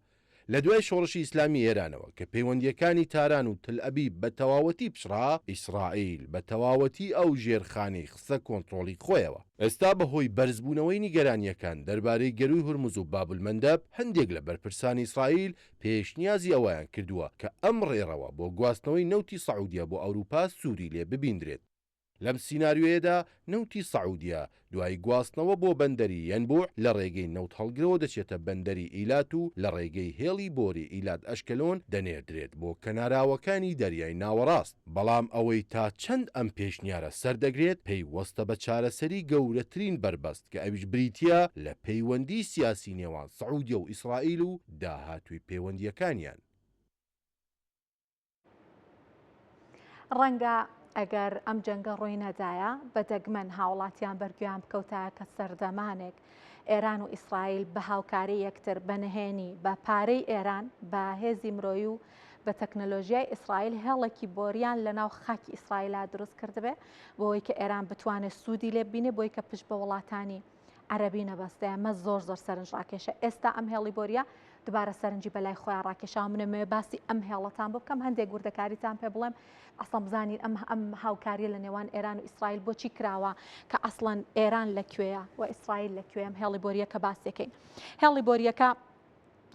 لە دوای شۆڕشی ئیسلامی ئێرانەوە کە پەیوەندیەکانی تاران و تەلئەبیب بە تەواوەتی پشڕا، ئیسرائیل بە تەواوەتی ئەو ژێرخانەی خستە کۆنتڕۆڵی خۆیەوە. ئێستا بەهۆی بەرزبوونەوەی نیگەرانیەکان دەربارەی گەروی هورمز و بابلمەندەب، هەندێک لە بەرپرسانی ئیسرائیل پێشنیازی ئەوەیان کردووە کە ئەم ڕێڕەوە بۆ گواستنەوەی نەوتی سعودیا بۆ ئەوروپا سووری لێ ببیندرێت. لەم سیناریۆیەدا نەوتی سعودیا دوای گواستنەوە بۆ بەندەری یەنبوع لە ڕێگەی نەوت هەڵگرەوە دەچێتە بەندەری ئیلات و لە ڕێگەی هێڵی بۆری ئیلات ئەشکەلۆن دەنێردرێت بۆ کەناراوەکانی دەریای ناوەڕاست. بەڵام ئەوەی تا چەند ئەم پێشنیارە سەردەگرێت پەیوەستە بە چارەسەری گەورەترین بربەست کە ئەویش بریتیە لە پەیوەندی سیاسی نێوان سعودیا و ئیسرائیل و داهاتووی پەیوەندیەکانیان. ڕەنگە ئەگەر ئەم جەنگە ڕووی نەدایە بە دەگمەن هاوڵاتیان بەرگویان بکەوتایە کە سەردەمانێک ئێران و ئیسرائیل بە هاوکاری یەکتر بەنهێنی بە پارەی ئێران بە هێزی مرۆیی و بە تەکنەلۆژیای ئیسرائیل هێڵێکی بۆریان لە ناو خاکی ئیسرائیللا دروست کردبێ بۆی کە ئێران بتوانێت سوودی لێ بینێ بۆی کە پشت بە وڵاتانی عەرەبی نەبەستە. ئەمە زۆر سەرنج ڕاکێشە. ئێستا ئەم هێڵی بۆریە دووبارە سەرنجی بەلای خۆیان ڕاکێشاوە. منەمەوێ باسی ئەم هێڵەتان بکەم، هەندێک وردەکاریتان پێ بڵێم ئەسڵ بزانین ئەم هاوکاریە لە نێوان ئێران و ئیسرائیل بۆچی کراوە، کە ئەسڵەن ئێران لەکوێیە و ئیسرائیل لەکوێ. ئەم هێڵی بۆریە کە باسیەکەین، هێڵی بۆریەکە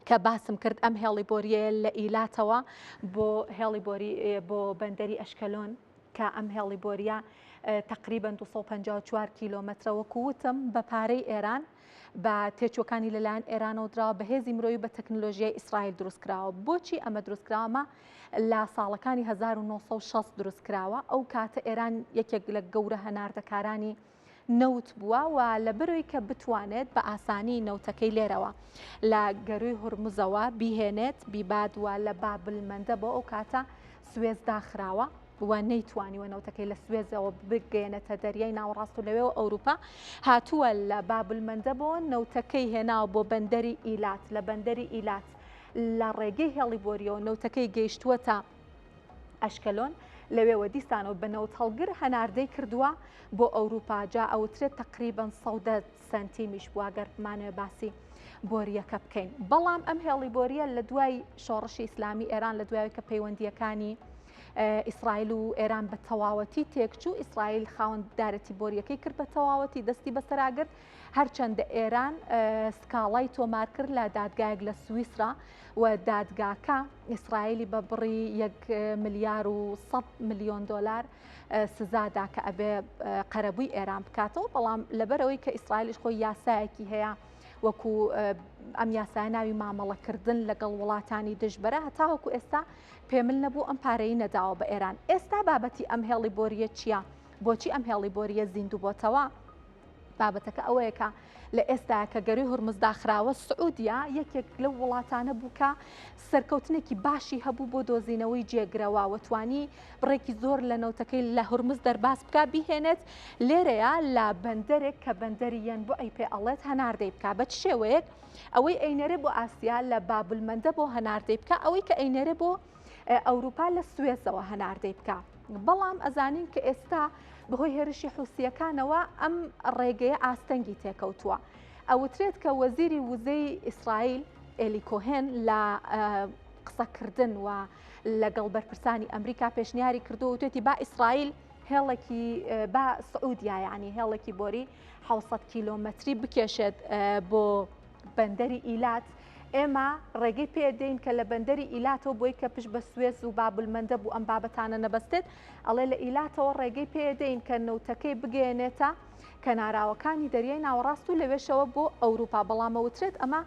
کە باسم کرد ئەم هێڵی بۆریە لە ئیلاتەوە بۆ هێڵی بۆری بۆ بەندەری ئەشکەلۆن کە ئەم هێڵی بۆریە تقریباً 254 کیلۆمەترە وەکو وتم بە پارەی ئێران بە تێچۆکانی لەلایەن ئێرانەوە دراوە بە هێزی مرۆیی بە تەکنۆلۆژیای ئیسرائیل دروستکراوە. بۆچی ئەمە دروستکراوە؟ لە ساڵەکانی 1960 دروستکراوە. ئەو کاتە ئێران یەکێک لە گەورە هەناردەکارانی نەوت بووە و لە بەرەوەی کە بتوانێت بە ئاسانی نەوتەکەی لێرەوە لە گەروی هورمزەوە بیهێنێت بیبات وە لە بابلمەندە بۆ ئەو کاتە سوێز داخراوە و نەیتوانیوە نەوتەکەی لە سوێزەوە بگەێنێتە دەریای ناوەڕاست و لەوێ ئەوروپا هاتووە لە بابلمەندە بۆ نەوتەکەی هێناوە بۆ بەندەری ئیلات لە بەندەری ئیلات لە ڕێگەی هێڵیبۆریەوە نەوتەکەی گەیشتووە تا ئەشکەلۆن لەوێوە دیسانەوە بە نەوت هەڵگر هەناردەی کردووە بۆ ئەوروپا جا ئەوترێت تقریبان 100 سنتیمیش بووە گەرمانوێ باسی بۆریەکە بکەین بەڵام ئەم هێڵیبۆریە لە دوای شۆڕشی ئیسلامی ئێران لە دوای کە پەیوەندیەکانی ئیسرائیل و ئێران بە تەواوەتی تێکچوو ئیسرائیل خاوەنددارەتی بۆریەکەی کرد بە تەواوەتی دەستی بەسەراگرت هەرچەندە ئێران سکاڵای تۆمار کرد لە دادگایەک لە سویسرا و دادگاکە ئیسرائیلی بە بڕی 1 ملیار و 100 میلیۆن دلار سزادا کە ئەبێ قەرەبووی ئێران بکاتەوە بەڵام لەبەرەوەی کە ئیسرائیلیش خۆی یاسایەکی هەیە وەکو ئەم یاسای ناوی مامەڵەکردن لەگەڵ وڵاتانی دژبەرە هەتاوەکو ئێستا پێمن نەبوو ئەم پارەی نەداوە بە ئێران ئێستا بابەتی ئەم هێڵیبۆریە چییە؟ بۆچی ئەم هێڵیبۆریە زیندوو بۆتەوە؟ بابەتەکە ئەوەیەکە لە ئێستا کە گەروی هورمز داخراوە سعودیا یەکێک لەو وڵاتانە بوو کە سەرکەوتنێکی باشی هەبوو بۆ دۆزینەوەی جێگرەوە وتوانی بڕێکی زۆر لە نەوتەکەی لە هورمز دەرباس بکە بیهێنێت لێرەیە لە بەندەرێک کە بەندەریەن بۆ ئەی پێ ئەڵێت هەناردەی بکە بە چ شێوەیەک ئەوەی ئەینەرێ بۆ ئاسیا لە بابلمەندە بۆ هەناردەی بکە ئەوەی کە ئەینەرێ بۆ ئەوروپا لە سوێسەوە هەناردەی بکە بەڵام ئەزانین کە ئێستا بەهۆی هێرشی حوسیەکانەوە ئەم ڕێگەیە ئاستەنگی تێکەوتووە ئەوترێت کە وەزیری وزەی ئیسرائیل ئێلی کۆهێن لە قسەکردن و لەگەڵ بەرپرسانی ئەمریکا پێشنیاری کردو و توێتی با ئیسرائیل هێڵێکی با سعودیا یعنی هێڵێکی بۆری 600 کیلۆمەتری بکێشێت بۆ بەندەری ئیلات ئێمە ڕێگەی پێدەین کە لە بەندەری ئیلاتەوە بۆی کە پشت بە سوێز و بابلمەندە بوو ئەم بابەتانە نەبەستێت ئەڵێ لە ئیلاتەوە ڕێگەی پێدەین کە نەوتەکەی بگەێنێتە کەناراوەکانی دەریای ناوەڕاست و لەوێشەوە بۆ ئەوروپا بەڵامەوترێت ئەمە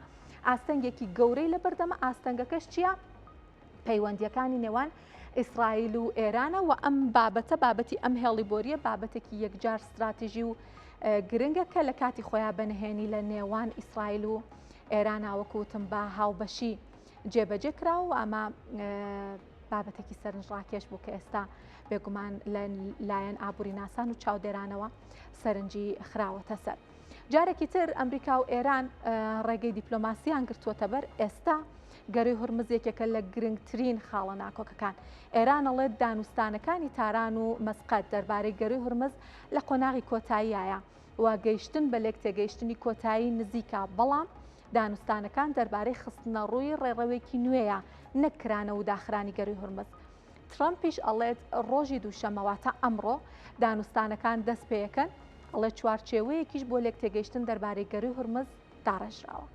ئاستەنگێکی گەورەی لە بەردەمە ئاستەنگەکەش چییە؟ پەیوەندیەکانی نێوان ئیسرائیل و ئێرانە و ئەم بابەتە بابەتی ئەم هێڵیبۆریە بابەتێکی یەکجار استراتیژی و گرنگە کە لە کاتی خۆیان بەنهێنی لە نێوان ئیسرائیل و ئێراناوەکوتم بە هاوبەشی جێبەجێ کراوە و ئەمە بابەتێکی سەرنجڕاکێش بوو کە ئێستا بێگومان لایەن ئابووری ناسان و چاودێرانەوە سەرنجی خراوەتە سەر. جارێکی تر ئەمریکا و ئێران ڕێگەی دیپلۆماسییان گرتووەتە بەر ئێستا گەروی هورمزێکێکە لە گرنگترین خاڵە ناکۆکەکان. ئێران ئەڵێت دانوستانەکانی تاران و مەسقەت دەربارەی گەروی هورمز لە قۆناغی کۆتاییایە و گەیشتن بە لێک تێگەیشتنی کۆتایی نزیکە بەڵام دانوستانەکان دەربارەی خستنە ڕووی ڕێڕەوێکی نوێیە نەکرانە و داخرانی گەروی هورمز. ترامپیش ئەڵێت ڕۆژی دووشەمەواتە ئەمڕۆ دانوستانەکان دەست پێیەکەن ئەڵێ چوارچێوەیەکیش بۆ لێک تێگەیشتن دەربارەی گەروی هورمز داڕێژراوە.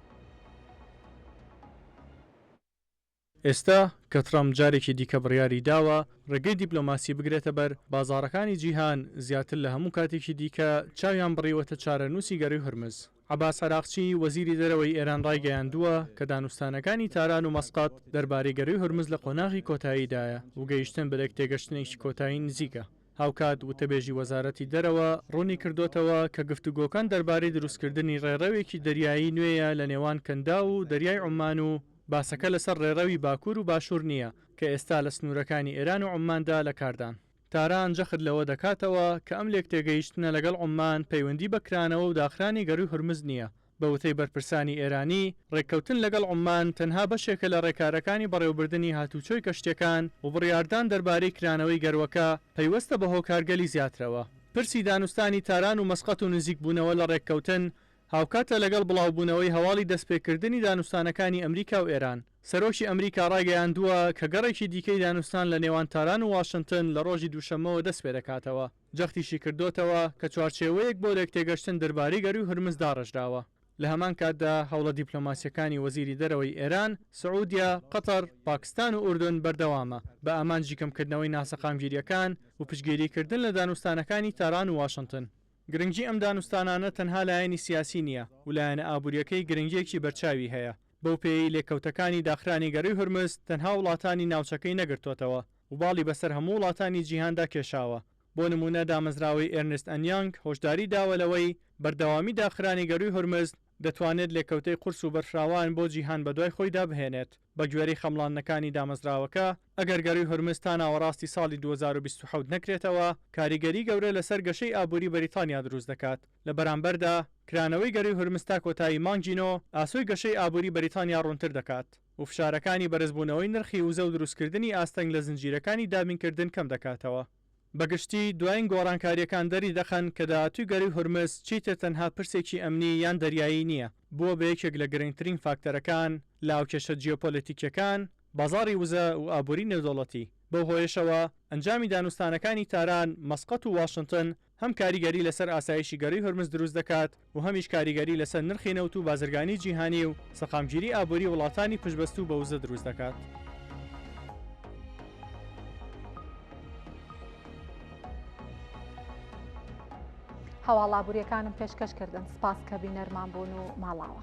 ئێستا کە ترامپ جارێکی دیکە بڕیاری داوە ڕێگەی دیپلۆماسی بگرێتە بەر بازاڕەکانی جیهان زیاتر لە هەموو کاتێکی دیکە چاویان بڕیوەتە چارەنووسی گەروی هورمز. عەباس عەراقچی وەزیری دەرەوەی ئێران ڕایگەیاندووە کە دانوستانەکانی تاران و مەسقەت دەربارەی گەروی هورمز لە قۆناغی کۆتاییدایە و گەیشتن بە لێک تێگەشتنێکی کۆتایی نزیکە. هاوکات وتەبێژی وەزارەتی دەرەوە ڕوونی کردوتەوە کە گفتوگۆکان دەربارەی دروستکردنی ڕێڕەوێکی دەریایی نوێیە لە نێوان کەندا و دەریای عومان و باسەکە لەسەر ڕێڕەوی باکوور و باشوور نییە کە ئێستا لە سنوورەکانی ئێران و عوماندا لە کاردان. تاران جەخت لەوە دەکاتەوە کە ئەم لێک تێگەیشتنە لەگەڵ عومان پەیوەندی بەکرانەوە و داخرانی گەروی هورمز نییە. بە وتەی بەرپرسانی ئێرانی ڕێککەوتن لەگەڵ عومان تەنها بەشێکە لە ڕێکارەکانی بەڕێوەبردننی هاتوچۆی کەشتەکان و بڕیاردان دەربارەی کرانەوەی گەروەکە پەیوەستە بە هۆکارگەلی زیاترەوە. پرسی دانوستانی تاران و مەسقەت و نزیک بوونەوە لە ڕێککەوتن هاوکاتە لەگەڵ بڵاوبوونەوەی هەواڵی دەستپێکردنی دانوستانەکانی ئەمریکا و ئێران. سەرۆکی ئەمریکا ڕایگەیاندووە کە گەڕێکی دیکەی دانوستان لە نێوان تاران و واشنگتن لە ڕۆژی دووشەمەوە دەست پێ دەکاتەوە. جەختیشی کردوتەوە کە چوارچێوەیەک بۆ لێک تێگەشتن دەربارەی گەروی هورمز داڕژراوە. لە هەمان کاتدا هەوڵە دیپلۆماسیەکانی وەزیری دەرەوەی ئێران، سعودیا، قەتەر، پاکستان و ئوردن بەردەوامە بە ئامانجی کەمکردنەوەی ناسەقامگیریەکان و پشتگیریکردن لە دانوستانەکانی تاران و واشنگتن. گرنگی ئەم دانوستانانە تەنها لایەنی سیاسی نییە و لایەنە ئابوووریەکەی گرنگیەکی بەرچاوی هەیە. بەو پێی لێکەوتەکانی داخرانی گەروی هورمز تەنها وڵاتانی ناوچەکەی نەگرتوتەوە و باڵی بەسەر هەموو وڵاتانی جیهاندا کێشاوە بۆ نمونە دامەزراوەی ئێرنست ئەنیانگ هۆشداری داوەلەوەی بەردەوامی داخرانی گەروی هورمز دەتوانێت لێکەوتەی قورس و بەرفراوان بۆ جیهان بەدوای خۆیدا بهێنێت بە گوێرەی خەمڵانەکانی دامەزراوەکە ئەگەر گەروی هورمز تا ناوەڕاستی ساڵی 2027 نەکرێتەوە کاریگەری گەورە لەسەر گەشەی ئابووری بەریتانیا دروست دەکات لە بەرامبەردا کرانەوەی گەروی هورمز تا کۆتایی مانگینۆ ئاسۆی گەشەی ئابووری بەریتانیا ڕوونتر دەکات و فشارەکانی بەرزبوونەوەی نرخی وزە و دروستکردنی ئاستەنگ لە زنجیرەکانی دابینکردن کەم دەکاتەوە. بەگشتی دوایین گۆڕانکاریەکان دەری دەخەن کە داهاتووی گەروی هورمز چیتە تەنها پرسێکی ئەمنی یان دەریایی نییە بووە بە یەکێک لە گرنگترین فاکتەرەکان لاوکێشە جیۆپۆلیتیکیەکان بازاڕی وزە و ئابووری نێودەوڵەتی بەو هۆیشەوە ئەنجامی دانوستانەکانی تاران مەسقەت و واشنگتن هەم کاریگەری لەسەر ئاسایشی گەروی هورمز دروست دەکات و هەمیش کاریگەری لەسەر نرخی نەوت و بازرگانی جیهانی و سەقامگیری ئابووری وڵاتانی پشتبەست و بە وزە دروست دەکات. هەواڵابووریەکانم پێشکەشکردن سپاس کە بینەرمان بوون و ماڵاوە.